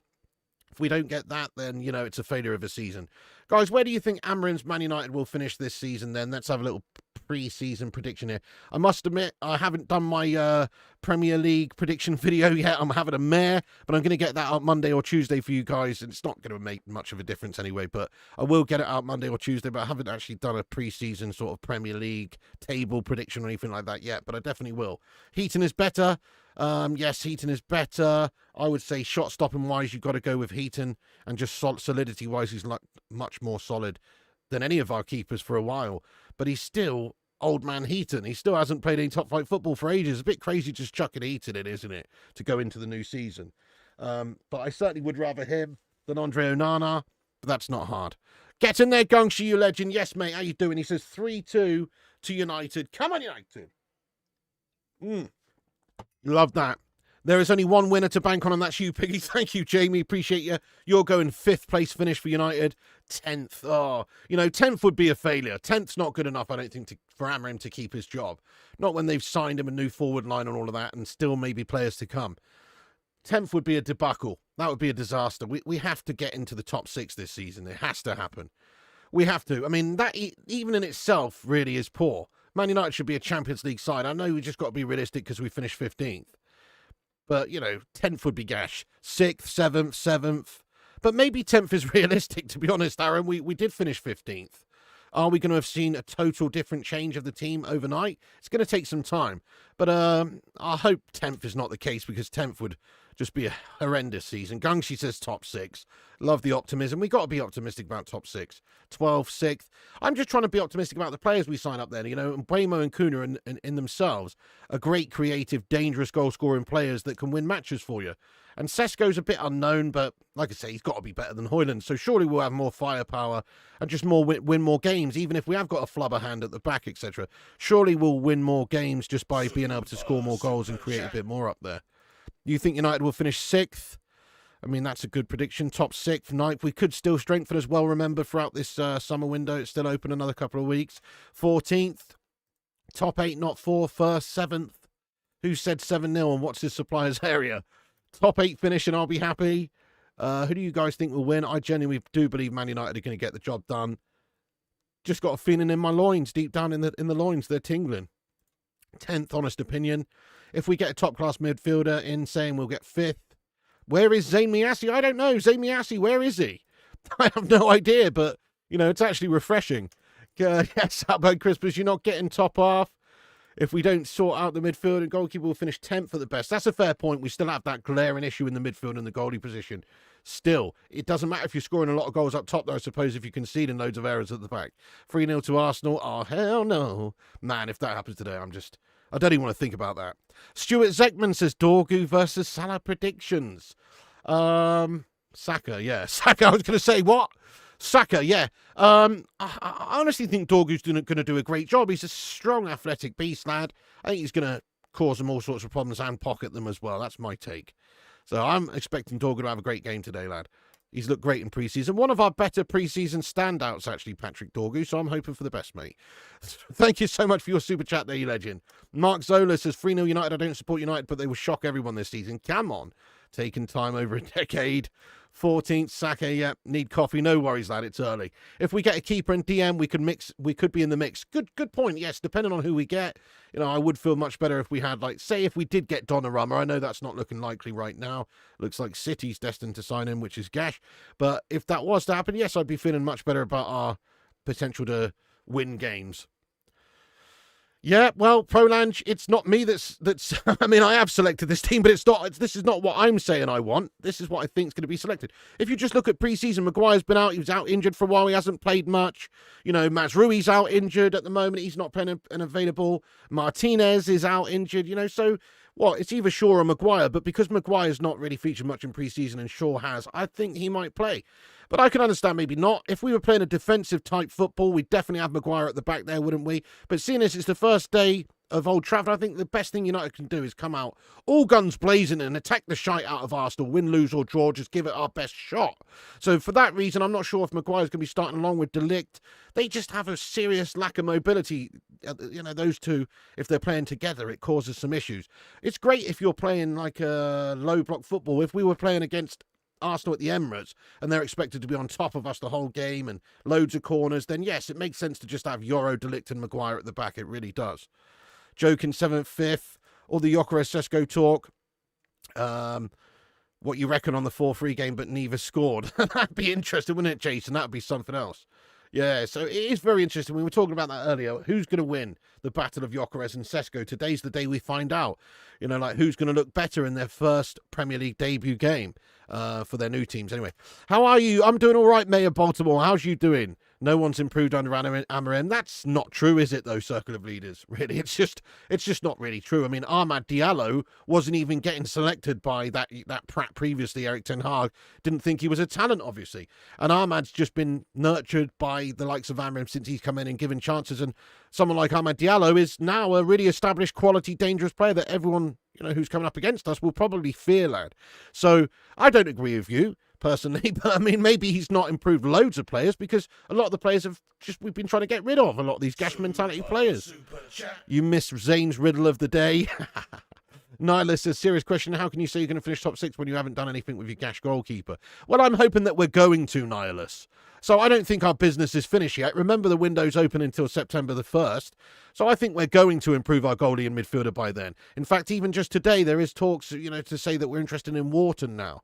S1: get that, then, you know, it's a failure of a season. Guys, where do you think Amorim's Man United will finish this season then? Let's have a little pre-season prediction here. I must admit, I haven't done my Premier League prediction video yet. I'm having a mare, but I'm going to get that out Monday or Tuesday for you guys. It's not going to make much of a difference anyway, but I will get it out Monday or Tuesday, but I haven't actually done a pre-season sort of Premier League table prediction or anything like that yet, but I definitely will. Heaton is better. Yes, Heaton is better. I would say shot-stopping-wise, you've got to go with Heaton, and just solidity-wise, he's much more solid than any of our keepers for a while. But he's still old man Heaton. He still hasn't played any top-flight football for ages. It's a bit crazy just chucking Heaton in, isn't it, to go into the new season. But I certainly would rather him than Andre Onana, but that's not hard. Get in there, Gungshi, you legend. Yes, mate, how you doing? He says 3-2 to United. Come on, United. Love that. There is only one winner to bank on, and that's you, Piggy. Thank you, Jamie. Appreciate you. You're going 5th place finish for United. 10th. Oh, you know, 10th would be a failure. 10th's not good enough, I don't think, for Amorim to keep his job. Not when they've signed him a new forward line and all of that, and still maybe players to come. 10th would be a debacle. That would be a disaster. We have to get into the top 6 this season. It has to happen. We have to. I mean, that even in itself really is poor. Man United should be a Champions League side. I know we just got to be realistic because we finished 15th. But, you know, 10th would be gash. 6th, 7th. But maybe 10th is realistic, to be honest, Aaron. We did finish 15th. Are we going to have seen a total different change of the team overnight? It's going to take some time. But I hope 10th is not the case, because 10th would just be a horrendous season. Gungshi says top 6. Love the optimism. We got to be optimistic about top 6. 12th, 6th. I'm just trying to be optimistic about the players we sign up there. You know, Mbeumo and Kuna in themselves are great, creative, dangerous goal-scoring players that can win matches for you. And Sesko's a bit unknown, but like I say, he's got to be better than Højlund. So surely we'll have more firepower and just win more games, even if we have got a flubber hand at the back, etc. Surely we'll win more games just by being able to score more goals and create a bit more up there. You think United will finish 6th? I mean, that's a good prediction. Top 6th, 9th. We could still strengthen as well, remember, throughout this summer window. It's still open another couple of weeks. 14th. Top 8, not 4. 1st, 7th. Who said 7-0 and what's his supplier's area? Top 8 finish and I'll be happy. Who do you guys think will win? I genuinely do believe Man United are going to get the job done. Just got a feeling in my loins, deep down in the loins, they're tingling. 10th, honest opinion. If we get a top-class midfielder in, saying we'll get 5th. Where is Zayn Miassi? I don't know. Zayn Miassi, where is he? I have no idea, but, you know, it's actually refreshing. Yes, how about Christmas? You're not getting top half. If we don't sort out the midfield and goalkeeper, will finish 10th at the best. That's a fair point. We still have that glaring issue in the midfield and the goalie position. Still, it doesn't matter if you're scoring a lot of goals up top, though, I suppose, if you're conceding loads of errors at the back. 3-0 to Arsenal. Oh, hell no. Man, if that happens today, I'm just I don't even want to think about that. Stuart Zekman says Dorgu versus Salah predictions. Saka, yeah. Saka, I was going to say, what? Saka, yeah. I honestly think Dorgu's going to do a great job. He's a strong, athletic beast, lad. I think he's going to cause them all sorts of problems and pocket them as well. That's my take. So I'm expecting Dorgu to have a great game today, lad. He's looked great in pre-season. One of our better pre-season standouts, actually, Patrick Dorgu. So I'm hoping for the best, mate. Thank you so much for your super chat there, you legend. Mark Zola says, 3-0 United. I don't support United, but they will shock everyone this season. Come on. Taking time over a decade. 14th, Saka, yeah, need coffee. No worries, lad, it's early. If we get a keeper and DM, we could be in the mix. Good point, yes, depending on who we get. You know, I would feel much better if we had, like, say if we did get Donnarumma. I know that's not looking likely right now. Looks like City's destined to sign him, which is gash. But if that was to happen, yes, I'd be feeling much better about our potential to win games. Yeah, well, Prolange, it's not me that's I mean, I have selected this team, but this is not what I'm saying I want. This is what I think is going to be selected. If you just look at pre-season, Maguire's been out. He was out injured for a while. He hasn't played much. You know, Mazroui's out injured at the moment. He's not playing and available. Martinez is out injured, you know, so what? It's either Shaw or Maguire, but because Maguire's not really featured much in pre-season and Shaw has, I think he might play. But I can understand maybe not. If we were playing a defensive-type football, we'd definitely have Maguire at the back there, wouldn't we? But seeing as it's the first day of Old Trafford, I think the best thing United can do is come out all guns blazing and attack the shite out of Arsenal, win, lose or draw, just give it our best shot. So for that reason, I'm not sure if Maguire's going to be starting along with De Ligt. They just have a serious lack of mobility. You know, those two, if they're playing together, it causes some issues. It's great if you're playing like a low-block football. If we were playing against Arsenal at the Emirates and they're expected to be on top of us the whole game and loads of corners, then yes, it makes sense to just have Euro, De Ligt and Maguire at the back. It really does. Joking 7th, 5th, all the Gyokeres Sesko talk. What you reckon on the 4-3 game, but neither scored. That'd be interesting, wouldn't it, Jason? That'd be something else. Yeah, so it is very interesting. We were talking about that earlier. Who's going to win the battle of Gyokeres and Sesko? Today's the day we find out. You know, like who's going to look better in their first Premier League debut game for their new teams. Anyway, how are you? I'm doing all right, Mayor Baltimore. How's you doing? No one's improved under Amorim. That's not true, is it, though, Circle of Leaders? Really, it's just not really true. I mean, Amad Diallo wasn't even getting selected by that prat previously. Eric Ten Hag didn't think he was a talent, obviously. And Ahmad's just been nurtured by the likes of Amorim since he's come in and given chances. And someone like Amad Diallo is now a really established, quality, dangerous player that everyone, you know, who's coming up against us will probably fear, lad. So I don't agree with you personally, but I mean, maybe he's not improved loads of players because a lot of the players we've been trying to get rid of a lot of these gash mentality players. You missed Zane's riddle of the day. Nihilist says, serious question, how can you say you're going to finish top 6 when you haven't done anything with your gash goalkeeper? Well, I'm hoping that we're going to, Nihilist. So I don't think our business is finished yet. Remember, the window's open until September the 1st. So I think we're going to improve our goalie and midfielder by then. In fact, even just today, there is talks, you know, to say that we're interested in Wharton now.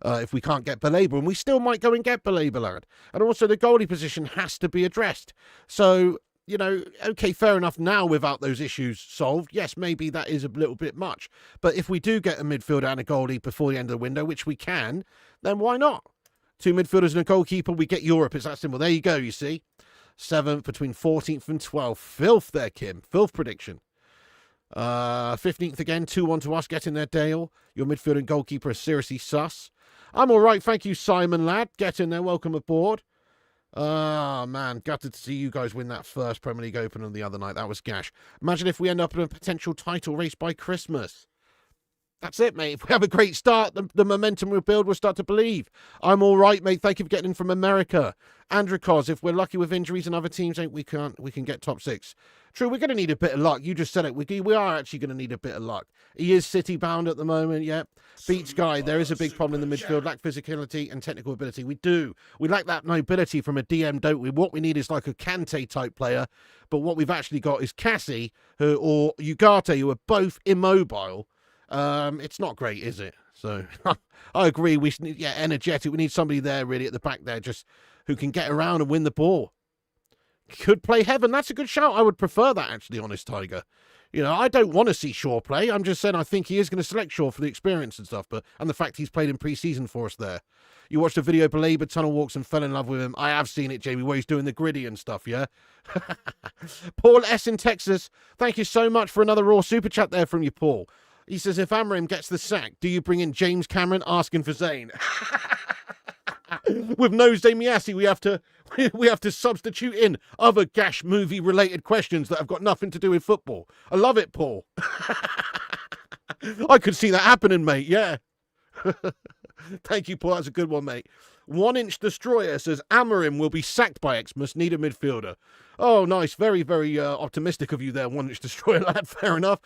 S1: If we can't get Baleba, and we still might go and get Baleba, lad. And also the goalie position has to be addressed. So, you know, okay, fair enough now without those issues solved. Yes, maybe that is a little bit much. But if we do get a midfielder and a goalie before the end of the window, which we can, then why not? 2 midfielders and a goalkeeper, we get Europe. It's that simple. There you go, you see. 7th between 14th and 12th. Filth there, Kim. Filth prediction. 15th again, 2-1 to us. Getting there, Dale. Your midfielder and goalkeeper are seriously sus. I'm all right, thank you, Simon, lad. Get in there, welcome aboard. Man, gutted to see you guys win that first Premier League Open on the other night. That was gash. Imagine if we end up in a potential title race by Christmas. That's it, mate. If we have a great start, the momentum we'll build, we'll start to believe. I'm all right, mate. Thank you for getting in from America. Andrikos, if we're lucky with injuries and other teams, we can get top 6. True, we're going to need a bit of luck. You just said it. We are actually going to need a bit of luck. He is City-bound at the moment, yeah. Beats Guy, there is a big problem in the midfield. Lack physicality and technical ability. We do. We lack that mobility from a DM, don't we? What we need is like a Kante-type player. But what we've actually got is Cassie or Ugarte, who are both immobile. It's not great, is it? So I agree. We need, energetic. We need somebody there really at the back there, just who can get around and win the ball. Could play Heaven. That's a good shout. I would prefer that actually, Honest Tiger. You know, I don't want to see Shaw play. I'm just saying I think he is going to select Shaw for the experience and stuff, and the fact he's played in pre-season for us there. You watched a video, belaboured tunnel walks and fell in love with him. I have seen it, Jamie, where he's doing the gritty and stuff, yeah? Paul S. in Texas, thank you so much for another Raw Super Chat there from you, Paul. He says, if Amorim gets the sack, do you bring in James Cameron asking for Zayn? With no Zamiasi, we have to substitute in other Gash movie-related questions that have got nothing to do with football. I love it, Paul. I could see that happening, mate, yeah. Thank you, Paul. That's a good one, mate. 1 Inch Destroyer says, Amorim will be sacked by Xmas, need a midfielder. Oh, nice. Very, very optimistic of you there, 1 Inch Destroyer, lad. Fair enough.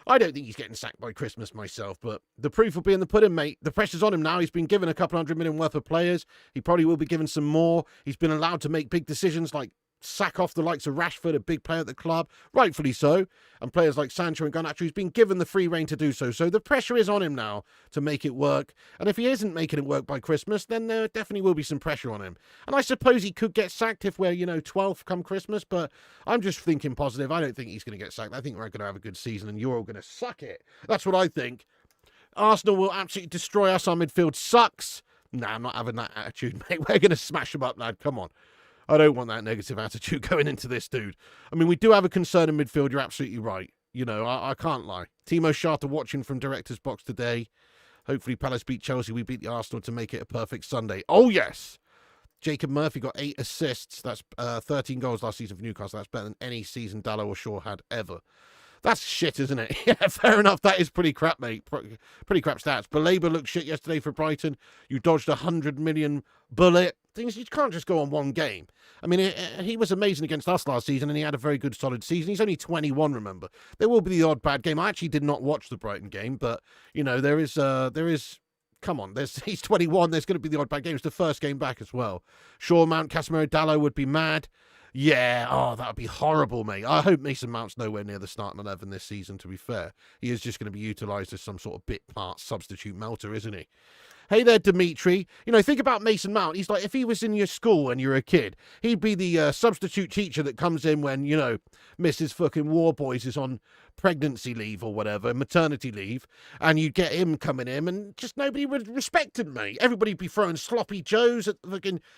S1: I don't think he's getting sacked by Christmas myself, but the proof will be in the pudding, mate. The pressure's on him now. He's been given a couple $100 million worth of players. He probably will be given some more. He's been allowed to make big decisions like sack off the likes of Rashford, a big player at the club, rightfully so, and players like Sancho and Garnacho. He's been given the free rein to do so. So the pressure is on him now to make it work. And if he isn't making it work by Christmas, then there definitely will be some pressure on him. And I suppose he could get sacked if we're, 12th come Christmas, but I'm just thinking positive. I don't think he's going to get sacked. I think we're going to have a good season and you're all going to suck it. That's what I think. Arsenal will absolutely destroy us. Our midfield sucks. Nah, I'm not having that attitude, mate. We're going to smash them up, lad. Come on. I don't want that negative attitude going into this, dude. I mean, we do have a concern in midfield. You're absolutely right. I can't lie. Timo Sharta watching from Director's Box today. Hopefully Palace beat Chelsea. We beat the Arsenal to make it a perfect Sunday. Oh, yes. Jacob Murphy got 8 assists. That's 13 goals last season for Newcastle. That's better than any season Dallo or Shaw had ever. That's shit, isn't it? Yeah, fair enough. That is pretty crap, mate. Pretty crap stats. Belabor looked shit yesterday for Brighton. You dodged a 100 million bullet. Things you can't just go on one game. I mean, he was amazing against us last season, and he had a very good, solid season. He's only 21, remember. There will be the odd bad game. I actually did not watch the Brighton game, but, there is... Come on, he's 21. There's going to be the odd bad game. It's the first game back as well. Shaw, Mount, Casemiro, Dallo would be mad. Yeah, that would be horrible, mate. I hope Mason Mount's nowhere near the starting 11 this season, to be fair. He is just going to be utilised as some sort of bit part substitute melter, isn't he? Hey there, Dimitri. Think about Mason Mount. He's like, if he was in your school and you're a kid, he'd be the substitute teacher that comes in when, Mrs. fucking Warboys is on pregnancy leave or whatever, maternity leave, and you'd get him coming in and just nobody would respect him, mate. Everybody'd be throwing sloppy joes at the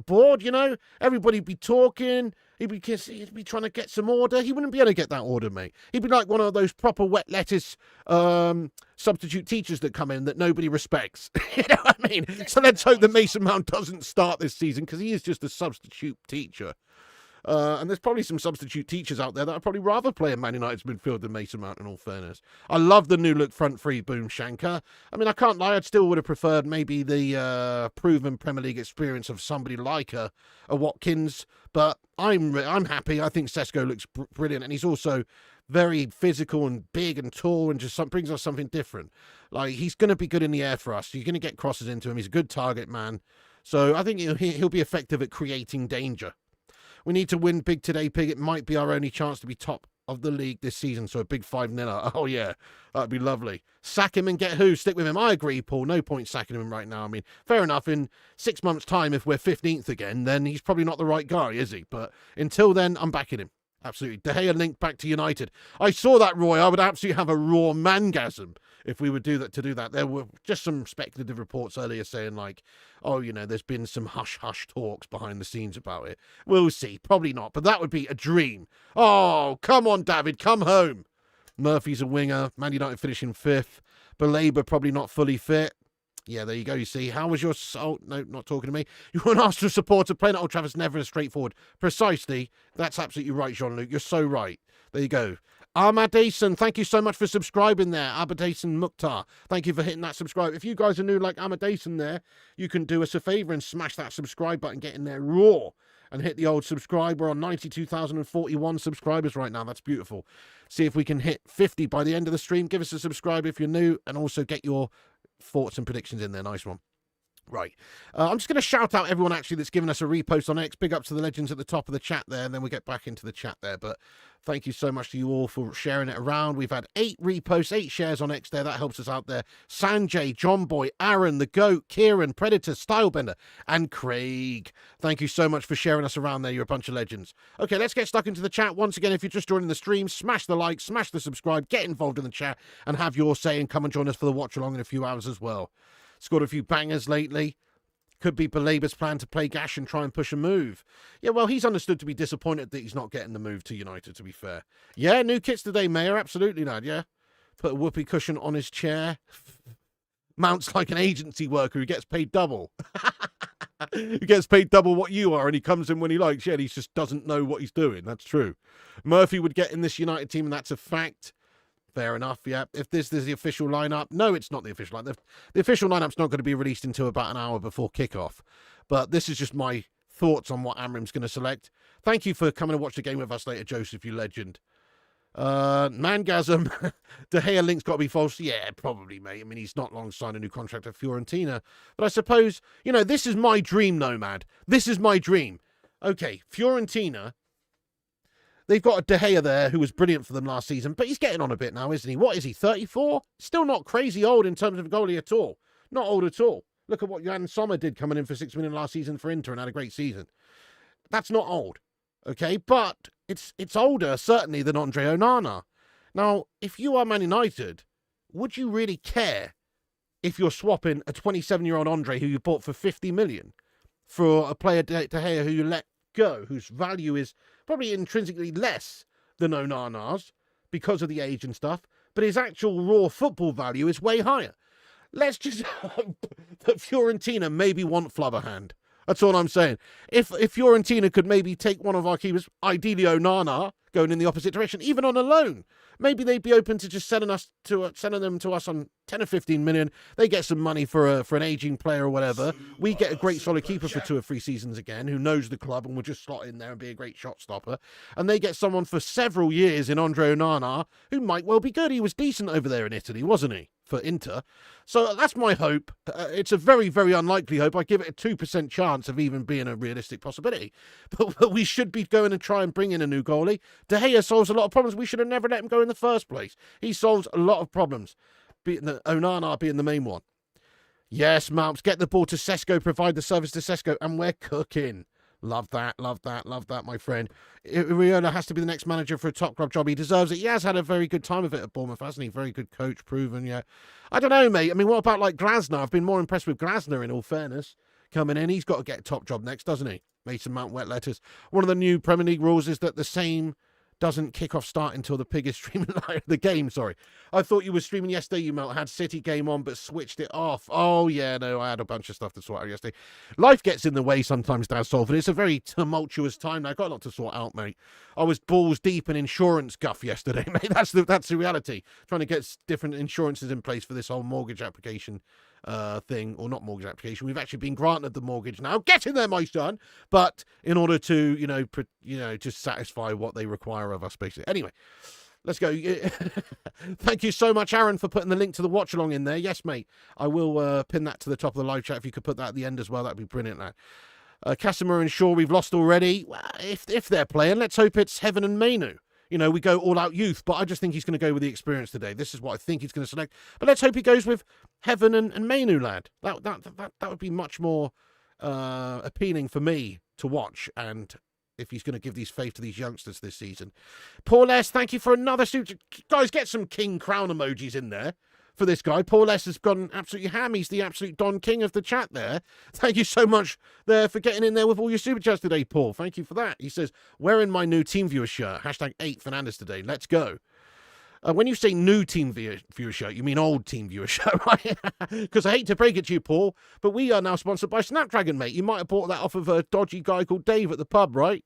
S1: board, Everybody'd be talking. He'd be trying to get some order. He wouldn't be able to get that order, mate. He'd be like one of those proper wet lettuce substitute teachers that come in that nobody respects. You know what I mean? So let's hope that Mason Mount doesn't start this season because he is just a substitute teacher. And there's probably some substitute teachers out there that I'd probably rather play in Man United's midfield than Mason Mount, in all fairness. I love the new look front three, Boom Shankar. I mean, I can't lie, I still would have preferred maybe the proven Premier League experience of somebody like a Watkins, but I'm happy. I think Sesko looks brilliant, and he's also very physical and big and tall and just brings us something different. Like, he's going to be good in the air for us. You're going to get crosses into him. He's a good target man. So I think he'll be effective at creating danger. We need to win big today, Pig. It might be our only chance to be top of the league this season, so a big 5-0. Oh, yeah, that'd be lovely. Sack him and get who? Stick with him. I agree, Paul. No point sacking him right now. I mean, fair enough. In 6 months' time, if we're 15th again, then he's probably not the right guy, is he? But until then, I'm backing him. Absolutely. De Gea linked back to United. I saw that, Roy. I would absolutely have a raw mangasm if we would do that. There were just some speculative reports earlier saying like, oh, there's been some hush-hush talks behind the scenes about it. We'll see. Probably not. But that would be a dream. Oh, come on, David. Come home. Murphy's a winger. Man United finishing 5th. Belabor probably not fully fit. Yeah, there you go. You see, how was your... Oh, no, not talking to me. You're an Arsenal supporter. Playing at Old Trafford's never as straightforward. Precisely. That's absolutely right, Jean-Luc. You're so right. There you go. Ahmadason, thank you so much for subscribing there. Ahmadason Mukhtar, thank you for hitting that subscribe. If you guys are new like Ahmadason there, you can do us a favour and smash that subscribe button, get in there raw, and hit the old subscribe. We're on 92,041 subscribers right now. That's beautiful. See if we can hit 50 by the end of the stream. Give us a subscribe if you're new, and also get your thoughts and predictions in there. Nice one. Right. I'm just going to shout out everyone actually that's given us a repost on X. Big up to the legends at the top of the chat there, and then we'll get back into the chat there. But thank you so much to you all for sharing it around. We've had 8 reposts, 8 shares on X there. That helps us out there. Sanjay, John Boy, Aaron, The Goat, Kieran, Predator, Stylebender, and Craig. Thank you so much for sharing us around there. You're a bunch of legends. Okay, let's get stuck into the chat. Once again, if you're just joining the stream, smash the like, smash the subscribe, get involved in the chat, and have your say, and come and join us for the watch along in a few hours as well. Scored a few bangers lately. Could be Balaba's plan to play Gash and try and push a move. Yeah, well, he's understood to be disappointed that he's not getting the move to United, to be fair. Yeah, new kits today, Mayor. Absolutely, lad, yeah. Put a whoopee cushion on his chair. Mounts like an agency worker who gets paid double. He gets paid double what you are, and he comes in when he likes. Yeah, he just doesn't know what he's doing. That's true. Murphy would get in this United team, and that's a fact. Fair enough, yeah. If this is the official lineup, no, it's not the official lineup. The official lineup's not going to be released until about an hour before kickoff. But this is just my thoughts on what Amrim's going to select. Thank you for coming to watch the game with us later, Joseph, you legend. Mangasm, De Gea link's got to be false. Yeah, probably, mate. I mean, he's not long signed a new contract at Fiorentina. But I suppose, you know, this is my dream, Nomad. This is my dream. Okay, Fiorentina. They've got a De Gea there who was brilliant for them last season, but he's getting on a bit now, isn't he? What is he, 34? Still not crazy old in terms of goalie at all. Not old at all. Look at what Jan Sommer did coming in for 6 million last season for Inter and had a great season. That's not old, okay? But it's older, certainly, than Andre Onana. Now, if you are Man United, would you really care if you're swapping a 27-year-old Andre who you bought for 50 million for a player De Gea who you let go, whose value is probably intrinsically less than Onana's because of the age and stuff, but his actual raw football value is way higher. Let's just hope that Fiorentina maybe want Flubberhand. That's all I'm saying. If Fiorentina could maybe take one of our keepers, ideally Onana, going in the opposite direction, even on a loan, maybe they'd be open to just sending them to us on 10 or 15 million. They get some money for an aging player or whatever. We get a great solid keeper for 2 or 3 seasons again who knows the club and will just slot in there and be a great shot stopper. And they get someone for several years in Andre Onana who might well be good. He was decent over there in Italy, wasn't he? For Inter. So that's my hope. It's a very, very unlikely hope. I give it a 2% chance of even being a realistic possibility. But we should be going and try and bring in a new goalie. De Gea solves a lot of problems. We should have never let him go in the first place. He solves a lot of problems. Onana being the main one. Yes, Malps, get the ball to Sesko, provide the service to Sesko, and we're cooking. Love that, love that, love that, my friend. Iriola has to be the next manager for a top club job. He deserves it. He has had a very good time of it at Bournemouth, hasn't he? Very good coach, proven, yeah. I don't know, mate. I mean, what about, like, Glasner? I've been more impressed with Glasner, in all fairness. Coming in, he's got to get a top job next, doesn't he? Mason Mount, wet letters. One of the new Premier League rules is that the same doesn't kick off start until the pig is streaming the game, sorry. I thought you were streaming yesterday, you Melt. Had City game on, but switched it off. Oh, yeah, no, I had a bunch of stuff to sort out yesterday. Life gets in the way sometimes, Dan Salford. It's a very tumultuous time now. I've got a lot to sort out, mate. I was balls deep in insurance guff yesterday, mate. That's the reality. Trying to get different insurances in place for this whole mortgage application thing, or not mortgage application. We've actually been granted the mortgage now. Get in there, my son. But in order to, just satisfy what they require of us, basically. Anyway, let's go. Thank you so much, Aaron, for putting the link to the watch along in there. Yes, mate. I will pin that to the top of the live chat. If you could put that at the end as well, that'd be brilliant, lad. Casimir and Shaw, we've lost already. Well, if they're playing, let's hope it's Heaven and Mainu. We go all-out youth, but I just think he's going to go with the experience today. This is what I think he's going to select. But let's hope he goes with Heaven and Mainu, lad. That would be much more appealing for me to watch, and if he's going to give these faith to these youngsters this season. Paul S., thank you for another super. Guys, get some King Crown emojis in there for this guy. Paul S. has gone absolutely ham. He's the absolute Don King of the chat there. Thank you so much there for getting in there with all your super chats today, Paul. Thank you for that. He says, wearing my new team viewer shirt. #8 Fernandez today. Let's go. When you say new team viewer shirt, you mean old team viewer shirt, right? Because I hate to break it to you, Paul, but we are now sponsored by Snapdragon, mate. You might have bought that off of a dodgy guy called Dave at the pub, right?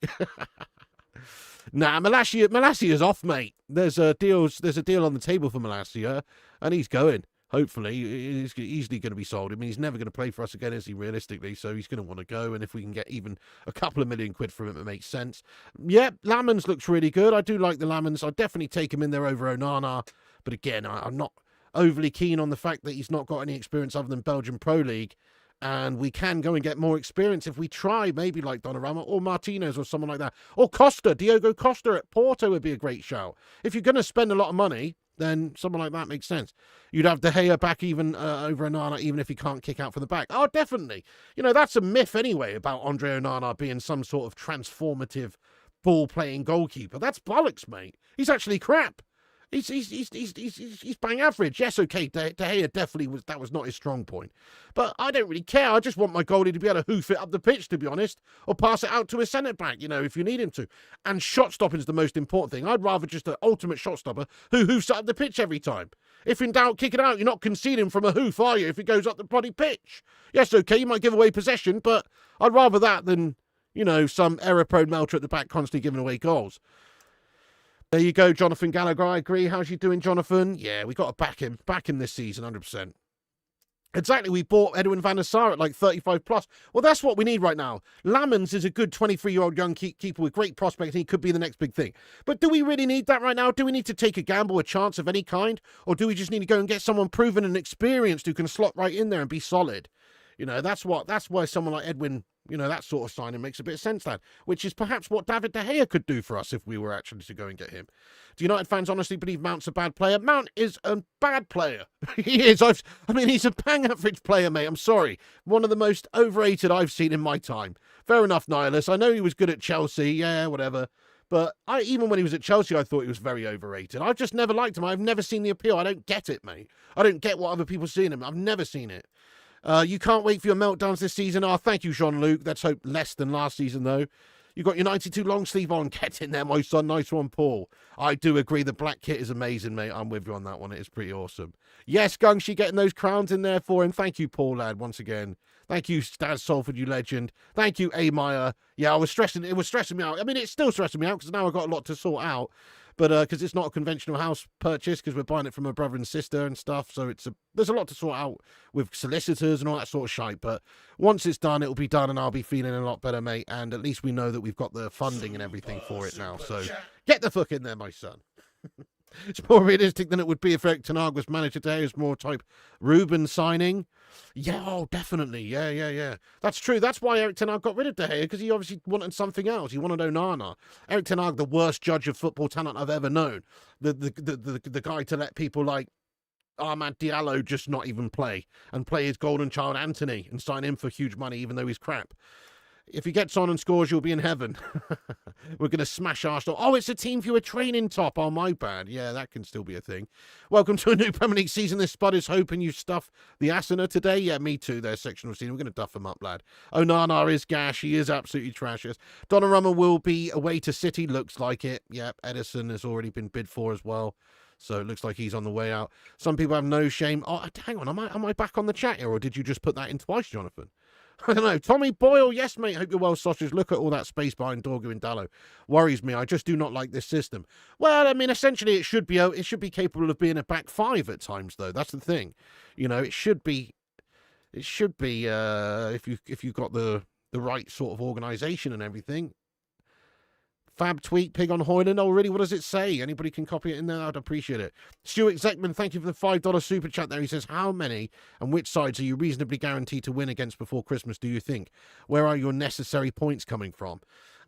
S1: Nah, Malacia is off, mate. There's a deal on the table for Malacia, and he's going. Hopefully, he's easily going to be sold. I mean, he's never going to play for us again, is he, realistically? So he's going to want to go, and if we can get even a couple of million quid from him, it makes sense. Yeah, Lamans looks really good. I do like the Lamans. I'd definitely take him in there over Onana, but again, I'm not overly keen on the fact that he's not got any experience other than Belgian Pro League. And we can go and get more experience if we try, maybe like Donnarumma or Martinez or someone like that. Or Costa, Diogo Costa at Porto would be a great shout. If you're going to spend a lot of money, then someone like that makes sense. You'd have De Gea back even over Onana, even if he can't kick out from the back. Oh, definitely. You know, that's a myth anyway about Andre Onana being some sort of transformative ball-playing goalkeeper. That's bollocks, mate. He's actually crap. He's bang average. Yes, okay, De Gea definitely that was not his strong point. But I don't really care. I just want my goalie to be able to hoof it up the pitch, to be honest, or pass it out to a centre-back, you know, if you need him to. And shot stopping is the most important thing. I'd rather just an ultimate shot stopper who hoofs it up the pitch every time. If in doubt, kick it out. You're not conceding from a hoof, are you, if it goes up the bloody pitch? Yes, okay, you might give away possession, but I'd rather that than, you know, some error-prone melter at the back constantly giving away goals. There you go, Jonathan Gallagher. I agree. How's you doing, Jonathan? Yeah, we got to back him. Back him this season, 100%. Exactly. We bought Edwin van der Sar at like 35 plus. Well, that's what we need right now. Lammens is a good 23-year-old young keeper with great prospects. He could be the next big thing. But do we really need that right now? Do we need to take a gamble, a chance of any kind? Or do we just need to go and get someone proven and experienced who can slot right in there and be solid? You know, that's why someone like Edwin, you know, that sort of signing makes a bit of sense, then, which is perhaps what David De Gea could do for us if we were actually to go and get him. Do United fans honestly believe Mount's a bad player? Mount is a bad player. He is. I mean, he's a bang average player, mate. I'm sorry. One of the most overrated I've seen in my time. Fair enough, Nihilus. I know he was good at Chelsea. Yeah, whatever. But even when he was at Chelsea, I thought he was very overrated. I've just never liked him. I've never seen the appeal. I don't get it, mate. I don't get what other people see in him. I've never seen it. You can't wait for your meltdowns this season. Oh, thank you, Jean-Luc. Let's hope less than last season, though. You got your 92 long sleeve on. Get in there, my son. Nice one, Paul. I do agree. The black kit is amazing, mate. I'm with you on that one. It is pretty awesome. Yes, Gungshi getting those crowns in there for him. Thank you, Paul, lad, once again. Thank you, Staz Salford, you legend. Thank you, A. Meyer. Yeah, it was stressing me out. I mean, it's still stressing me out because now I've got a lot to sort out. But because it's not a conventional house purchase, because we're buying it from a brother and sister and stuff, so there's a lot to sort out with solicitors and all that sort of shite. But once it's done, it'll be done, and I'll be feeling a lot better, mate. And at least we know that we've got the funding and everything for it now. So get the fuck in there, my son. It's more realistic than it would be if Eric Ten Hag was manager today. It's more type Ruben signing. Yeah, oh, definitely. Yeah. That's true. That's why Eric Ten Hag got rid of De Gea, because he obviously wanted something else. He wanted Onana. Eric Ten Hag, the worst judge of football talent I've ever known. The guy to let people like Ahmad Diallo just not even play and play his golden child Anthony and sign him for huge money, even though he's crap. If he gets on and scores, you'll be in heaven. We're going to smash Arsenal. Oh, it's a team viewer training top. Oh, my bad. Yeah, that can still be a thing. Welcome to a new Premier League season. This Spud is hoping you stuff the Asuna today. Yeah, me too. Their sectional scene. We're going to duff them up, lad. Onana is gash. He is absolutely trash. Donnarumma will be away to City. Looks like it. Yep, Edison has already been bid for as well. So it looks like he's on the way out. Some people have no shame. Oh, hang on. Am I back on the chat here, or did you just put that in twice, Jonathan? I don't know. Tommy Boyle, yes, mate. Hope you're well, sausage. Look at all that space behind Dorgu and Dallo. Worries me. I just do not like this system. Well, I mean, essentially, it should be capable of being a back five at times, though. That's the thing. You know, it should be. If you've got the right sort of organisation and everything. Fab tweet, pig on Hoyland. Oh, really? What does it say? Anybody can copy it in there? I'd appreciate it. Stuart Zekman, thank you for the $5 super chat there. He says, how many and which sides are you reasonably guaranteed to win against before Christmas, do you think? Where are your necessary points coming from?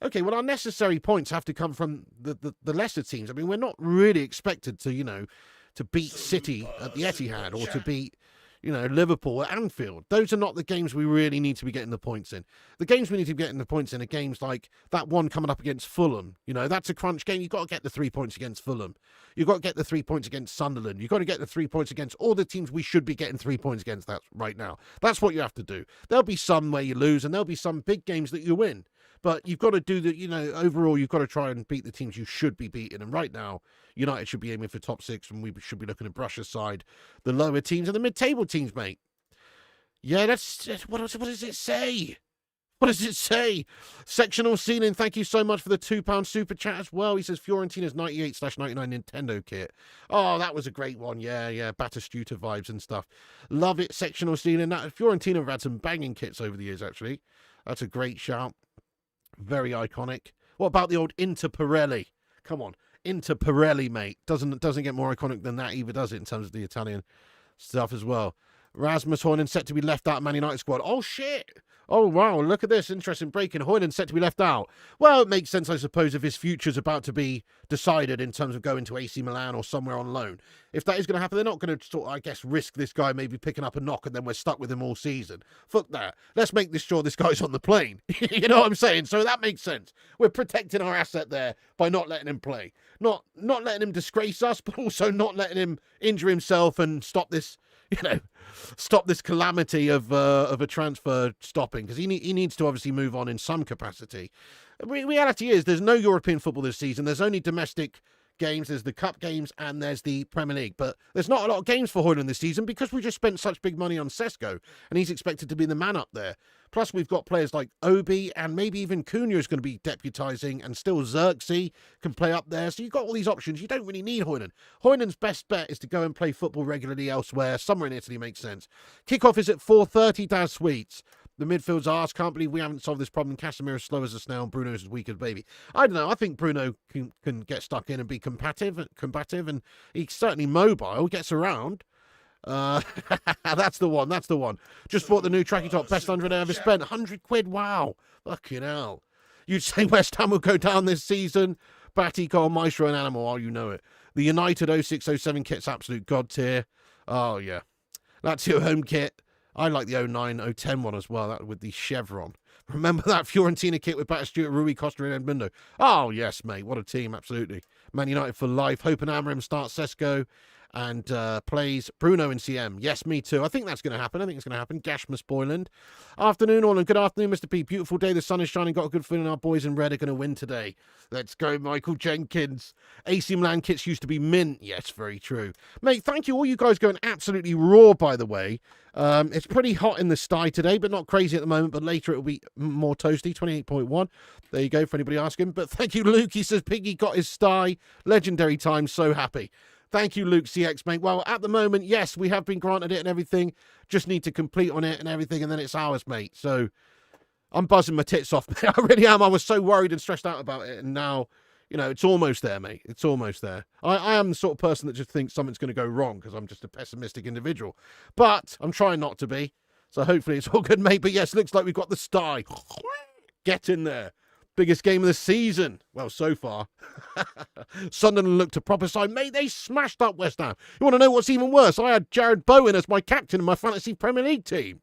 S1: Okay, well, our necessary points have to come from the lesser teams. I mean, we're not really expected to, to beat City at the Etihad or to beat, Liverpool at Anfield. Those are not the games we really need to be getting the points in. The games we need to be getting the points in are games like that one coming up against Fulham. That's a crunch game. You've got to get the 3 points against Fulham. You've got to get the 3 points against Sunderland. You've got to get the 3 points against all the teams we should be getting 3 points against that right now. That's what you have to do. There'll be some where you lose and there'll be some big games that you win. But you've got to do overall, you've got to try and beat the teams you should be beating. And right now, United should be aiming for top 6, and we should be looking to brush aside the lower teams and the mid-table teams, mate. Yeah, what does it say? What does it say? Sectional Ceiling, thank you so much for the £2 super chat as well. He says Fiorentina's 98/99 Nintendo kit. Oh, that was a great one. Yeah. Batistuta vibes and stuff. Love it, Sectional Ceiling. Fiorentina have had some banging kits over the years, actually. That's a great shout. Very iconic. What about the old Inter Pirelli? Come on. Inter Pirelli, mate. Doesn't get more iconic than that either, does it, in terms of the Italian stuff as well. Rasmus Højlund set to be left out of Man United squad. Oh, shit. Oh, wow. Look at this. Interesting breaking. Højlund set to be left out. Well, it makes sense, I suppose, if his future's about to be decided in terms of going to AC Milan or somewhere on loan. If that is going to happen, they're not going to, sort of, I guess, risk this guy maybe picking up a knock and then we're stuck with him all season. Fuck that. Let's make this sure this guy's on the plane. You know what I'm saying? So that makes sense. We're protecting our asset there by not letting him play. Not letting him disgrace us, but also not letting him injure himself and stop this, stop this calamity of a transfer stopping, because he needs to obviously move on in some capacity. Reality is there's no European football this season. There's only domestic games. There's the cup games and there's the Premier League. But there's not a lot of games for Højlund this season because we just spent such big money on Sesko and he's expected to be the man up there. Plus, we've got players like Obi and maybe even Cunha is going to be deputising, and still Xerxes can play up there. So you've got all these options. You don't really need Højlund. Højlund's best bet is to go and play football regularly elsewhere. Somewhere in Italy makes sense. Kickoff is at 4:30, Daz Sweets. The midfield's asked, can't believe we haven't solved this problem. Casemiro's slow as a snail and Bruno's as weak as a baby. I don't know. I think Bruno can get stuck in and be combative, and he's certainly mobile, gets around. That's the one. Just bought the new tracky top, best 100 I ever spent. 100 quid, wow. Fucking hell. You'd say West Ham will go down this season. Batty, Cole, Maestro and Animal, oh, you know it. The United 06-07 kit's absolute god tier. Oh, yeah. Lazio home kit. I like the 09-010 one as well, that with the chevron. Remember that Fiorentina kit with Battistute, Rui Costa and Edmundo? Oh, yes, mate. What a team, absolutely. Man United for life. Hope and Amorim starts Sesko and plays Bruno in CM. Yes, me too. I think that's going to happen. It's going to happen. Gashmas Boyland. Afternoon, all, and good afternoon, Mr. P. Beautiful day. The sun is shining. Got a good feeling our boys in red are going to win today. Let's go, Michael Jenkins. AC Milan kits used to be mint. Yes, very true. Mate, thank you. All you guys going absolutely raw, by the way. It's pretty hot in the sty today, but not crazy at the moment. But later it'll be more toasty, 28.1. There you go for anybody asking. But thank you, Luke. He says Piggy got his sty. Legendary time. So happy. Thank you, Luke CX, mate. Well, at the moment, yes, we have been granted it and everything. Just need to complete on it and everything, and then it's ours, mate. So I'm buzzing my tits off, mate. I really am. I was so worried and stressed out about it, and now, it's almost there, mate. It's almost there. I am the sort of person that just thinks something's going to go wrong because I'm just a pessimistic individual. But I'm trying not to be. So hopefully it's all good, mate. But yes, looks like we've got the sty. Get in there. Biggest game of the season. Well, so far. Sunderland looked a proper side. Mate, they smashed up West Ham. You want to know what's even worse? I had Jared Bowen as my captain in my fantasy Premier League team.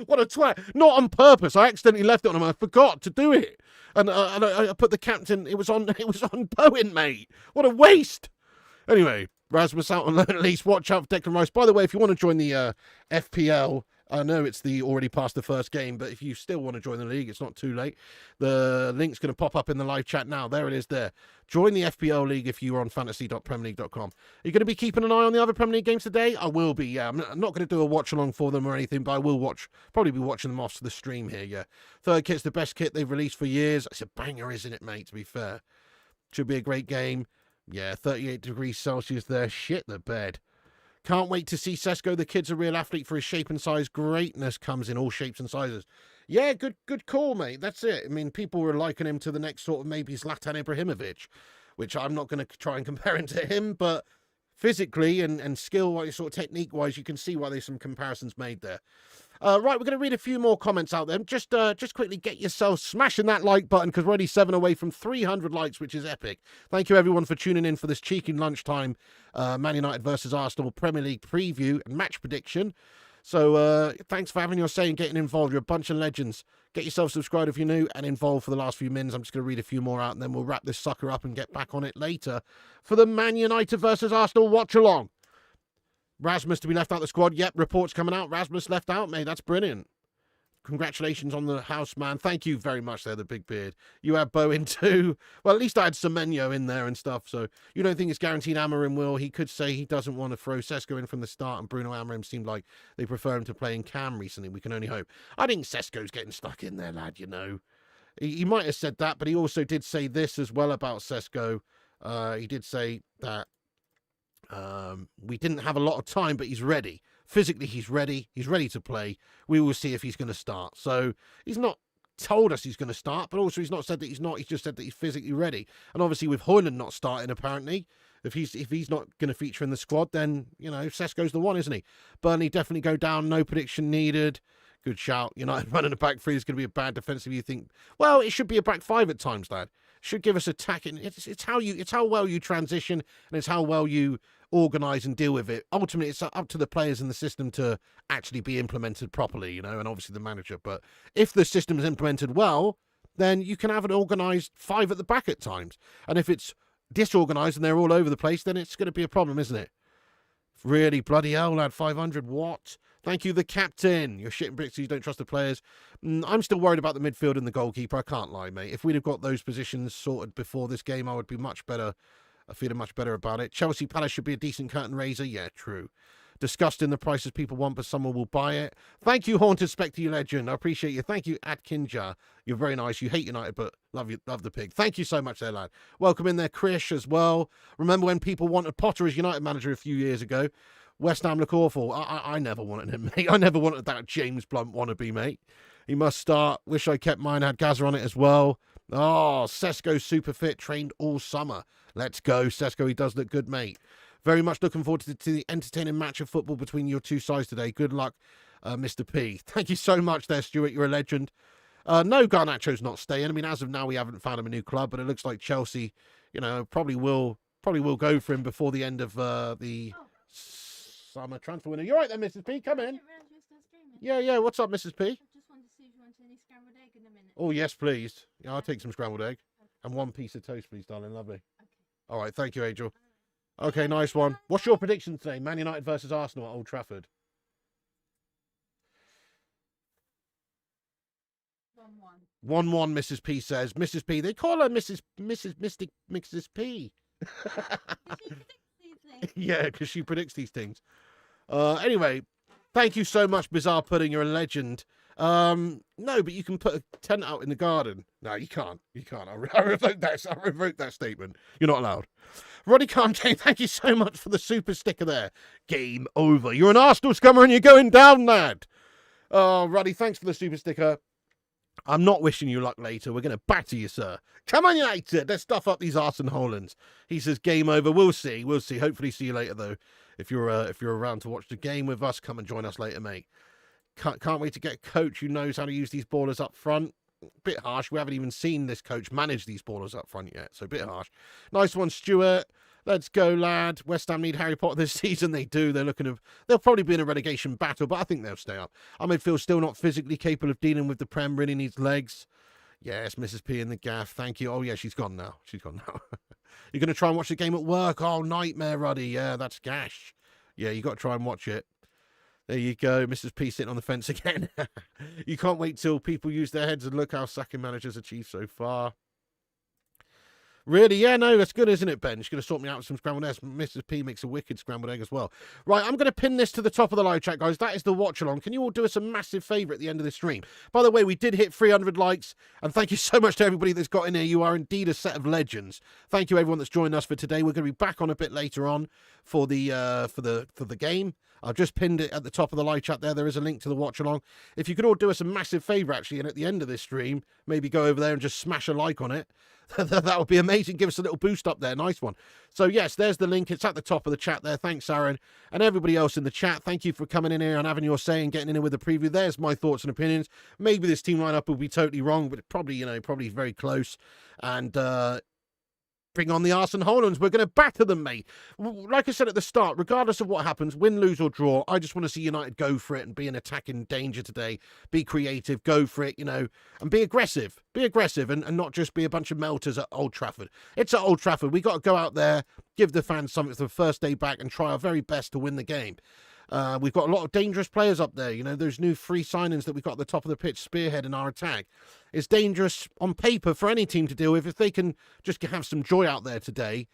S1: What a twat. Not on purpose. I accidentally left it on him. I forgot to do it. And I put the captain. It was on Bowen, mate. What a waste. Anyway, Rasmus out on loan at least. Watch out for Declan Rice. By the way, if you want to join the FPL, I know it's already past the first game, but if you still want to join the league, it's not too late. The link's going to pop up in the live chat now. There it is there. Join the FPL league if you're on fantasy.premierleague.com. Are you going to be keeping an eye on the other Premier League games today? I will be, yeah. I'm not going to do a watch-along for them or anything, but I will probably be watching them off the stream here, yeah. Third kit's the best kit they've released for years. It's a banger, isn't it, mate, to be fair? Should be a great game. Yeah, 38 degrees Celsius there. Shit the bed. Can't wait to see Sesko. The kid's a real athlete for his shape and size. Greatness comes in all shapes and sizes. Yeah, good call, mate. That's it. I mean, people were likening him to the next sort of maybe Zlatan Ibrahimovic, which I'm not going to try and compare him to him, but physically and skill-wise, sort of technique-wise, you can see why there's some comparisons made there. Right, we're going to read a few more comments out there. Just quickly get yourself smashing that like button because we're already 7 away from 300 likes, which is epic. Thank you, everyone, for tuning in for this cheeky lunchtime Man United versus Arsenal Premier League preview and match prediction. So thanks for having your say and getting involved. You're a bunch of legends. Get yourself subscribed if you're new and involved for the last few minutes. I'm just going to read a few more out and then we'll wrap this sucker up and get back on it later for the Man United versus Arsenal watch-along. Rasmus to be left out of the squad. Yep, reports coming out. Rasmus left out, mate. That's brilliant. Congratulations on the house, man. Thank you very much there, the big beard. You had Bowen too. Well, at least I had Semenyo in there and stuff. So you don't think it's guaranteed Amorim will? He could say he doesn't want to throw Sesko in from the start, and Bruno Amorim seemed like they prefer him to play in Cam recently. We can only hope. I think Sesko's getting stuck in there, lad, He might have said that, but he also did say this as well about Sesko. He did say that we didn't have a lot of time, but he's ready. Physically, he's ready. He's ready to play. We will see if he's going to start. So he's not told us he's going to start, but also he's not said that he's not. He's just said that he's physically ready. And obviously with Højlund not starting, apparently, If he's not going to feature in the squad, then, you know, Sesko's the one, isn't he? Burnley definitely go down. No prediction needed. Good shout. United running a back three is going to be a bad defensive. You think, well, it should be a back five at times, lad. Should give us attacking. It's how well you transition, and it's how well you organise and deal with it. Ultimately, it's up to the players in the system to actually be implemented properly, you know, and obviously the manager. But if the system is implemented well, then you can have an organised five at the back at times. And if it's disorganised and they're all over the place, then it's going to be a problem, isn't it? Really, bloody hell, lad, 500, what? Thank you, the captain. You're shitting bricks, you don't trust the players. I'm still worried about the midfield and the goalkeeper, I can't lie, mate. If we'd have got those positions sorted before this game, I would be much better. I feel much better about it. Chelsea Palace should be a decent curtain raiser. Yeah, true. Disgusting the prices people want, but someone will buy it. Thank you, Haunted Spectre, you legend. I appreciate you. Thank you, Atkinja. You're very nice. You hate United, but love the pig. Thank you so much there, lad. Welcome in there, Krish, as well. Remember when people wanted Potter as United manager a few years ago? West Ham look awful. I never wanted him, mate. I never wanted that James Blunt wannabe, mate. He must start. Wish I kept mine. Had Gaza on it as well. Oh, Sesko super fit, trained all summer. Let's go, Sesko. He does look good, mate. Very much looking forward to the entertaining match of football between your two sides today. Good luck, Mr. P. Thank you so much there, Stuart. You're a legend. No, Garnacho's not staying. I mean, as of now, we haven't found him a new club, but it looks like Chelsea, you know, probably will go for him before the end of the summer transfer window. You're right there, Mrs. P. Come in. Yeah. What's up, Mrs. P?
S2: I just wanted to see if you wanted any scrambled egg in a minute.
S1: Oh, yes, please. Yeah, I'll take some scrambled egg. And one piece of toast, please, darling. Lovely.
S2: Okay.
S1: All right, thank you, Angel. Okay, nice one. What's your prediction today? Man United versus Arsenal at Old Trafford.
S2: 1-1.
S1: 1-1, Mrs. P says. Mrs. P, they call her Mrs. Mystic Mrs. P. Yeah, because she predicts these things. Anyway, thank you so much, Bizarre Pudding. You're a legend. No, but you can put a tent out in the garden. No, you can't. You can't. I revoke that statement. You're not allowed. Roddy Kante, thank you so much for the super sticker there. Game over. You're an Arsenal scummer and you're going down, lad. Oh, Roddy, thanks for the super sticker. I'm not wishing you luck later. We're going to batter you, sir. Come on, United. Let's stuff up these Arsenal Hollands. He says game over. We'll see. We'll see. Hopefully see you later, though. If you're around to watch the game with us, come and join us later, mate. Can't wait to get a coach who knows how to use these ballers up front. Bit harsh. We haven't even seen this coach manage these ballers up front yet, so a bit harsh. Nice one, Stuart. Let's go, lad. West Ham need Harry Potter this season. They do. They'll probably be in a relegation battle, but I think they'll stay up. Our midfield still not physically capable of dealing with the Prem. Really needs legs. Yes, Mrs. P in the gaff. Thank you. Oh, yeah, she's gone now. You're going to try and watch the game at work? Oh, nightmare, Ruddy. Yeah, that's gash. Yeah, you got to try and watch it. There you go, Mrs. P sitting on the fence again. You can't wait till people use their heads and look how sacking managers achieved so far. Really? Yeah, no, that's good, isn't it, Ben? She's going to sort me out with some scrambled eggs. Mrs. P makes a wicked scrambled egg as well. Right, I'm going to pin this to the top of the live chat, guys. That is the watch-along. Can you all do us a massive favour at the end of the stream? By the way, we did hit 300 likes, and thank you so much to everybody that's got in here. You are indeed a set of legends. Thank you, everyone that's joined us for today. We're going to be back on a bit later on for the game. I've just pinned it at the top of the live chat there. There is a link to the watch-along. If you could all do us a massive favour, actually, and at the end of this stream, maybe go over there and just smash a like on it. That would be amazing. Give us a little boost up there. Nice one. So, yes, there's the link. It's at the top of the chat there. Thanks, Aaron. And everybody else in the chat, thank you for coming in here and having your say and getting in here with the preview. There's my thoughts and opinions. Maybe this team lineup will be totally wrong, but probably, probably very close. And bring on the Arsenal Hollands. We're going to batter them, mate. Like I said at the start, regardless of what happens, win, lose or draw, I just want to see United go for it and be an attacking danger today. Be creative, go for it, and be aggressive. Be aggressive and not just be a bunch of melters at Old Trafford. It's at Old Trafford. We got to go out there, give the fans something for the first day back and try our very best to win the game. We've got a lot of dangerous players up there. Those new free signings that we've got at the top of the pitch, spearheading our attack. It's dangerous on paper for any team to deal with. If they can just have some joy out there today,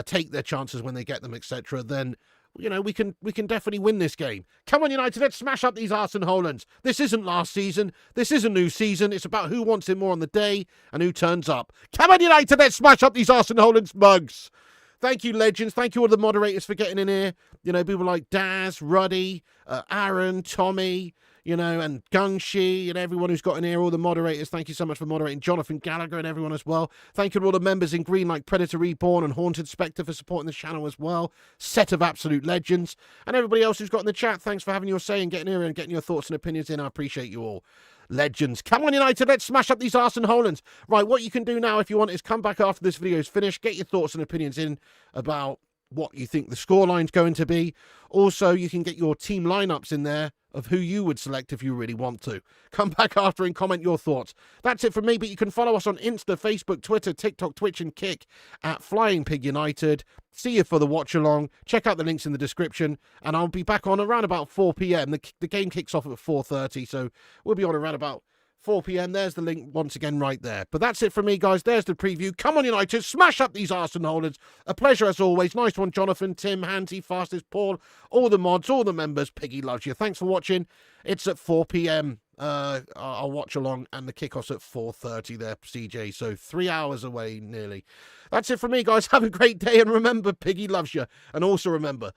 S1: take their chances when they get them, etc., then, we can definitely win this game. Come on, United, let's smash up these Arsenal Hollands. This isn't last season. This is a new season. It's about who wants it more on the day and who turns up. Come on, United, let's smash up these Arsenal Hollands mugs. Thank you, legends. Thank you, all the moderators, for getting in here. People like Daz, Ruddy, Aaron, Tommy, you know, and Gungshi and everyone who's got in here, all the moderators. Thank you so much for moderating. Jonathan Gallagher and everyone as well. Thank you to all the members in green like Predator Reborn and Haunted Spectre for supporting the channel as well. Set of absolute legends. And everybody else who's got in the chat, thanks for having your say and getting here and getting your thoughts and opinions in. I appreciate you all. Legends. Come on, United, let's smash up these Arsenal Hollands. Right, what you can do now if you want is come back after this video is finished, get your thoughts and opinions in about what you think the scoreline's going to be. Also, you can get your team lineups in there of who you would select if you really want to. Come back after and comment your thoughts. That's it from me, but you can follow us on Insta, Facebook, Twitter, TikTok, Twitch and Kick at Flying Pig United. See you for the watch along. Check out the links in the description, and I'll be back on around about 4 p.m. The game kicks off at 4:30, so we'll be on around about 4 p.m. There's the link once again right there. But that's it from me, guys. There's the preview. Come on, United. Smash up these Arsenal Hollands. A pleasure as always. Nice one, Jonathan, Tim, Hanty, Fastest, Paul, all the mods, all the members. Piggy loves you. Thanks for watching. It's at 4 p.m. I'll watch along, and the kickoff's at 4:30 there, CJ. So 3 hours away, nearly. That's it from me, guys. Have a great day, and remember, Piggy loves you. And also remember,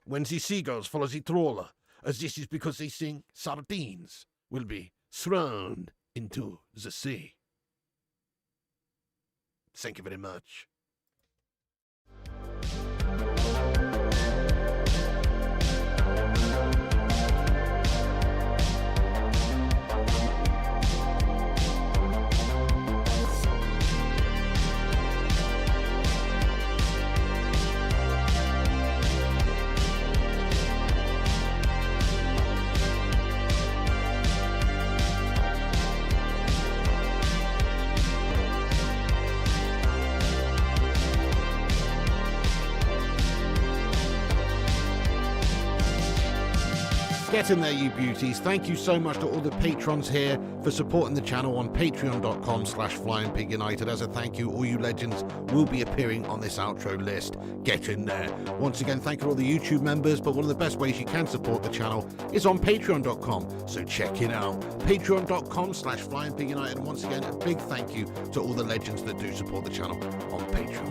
S1: when the seagulls follow the trawler, as this is because they sing sardines will be thrown into the sea. Thank you very much. Get in there, you beauties. Thank you so much to all the patrons here for supporting the channel on patreon.com/FlyingPigUnited. As a thank you, all you legends will be appearing on this outro list. Get in there. Once again, thank you to all the YouTube members, but one of the best ways you can support the channel is on patreon.com, so check it out. Patreon.com/FlyingPigUnited. And once again, a big thank you to all the legends that do support the channel on Patreon.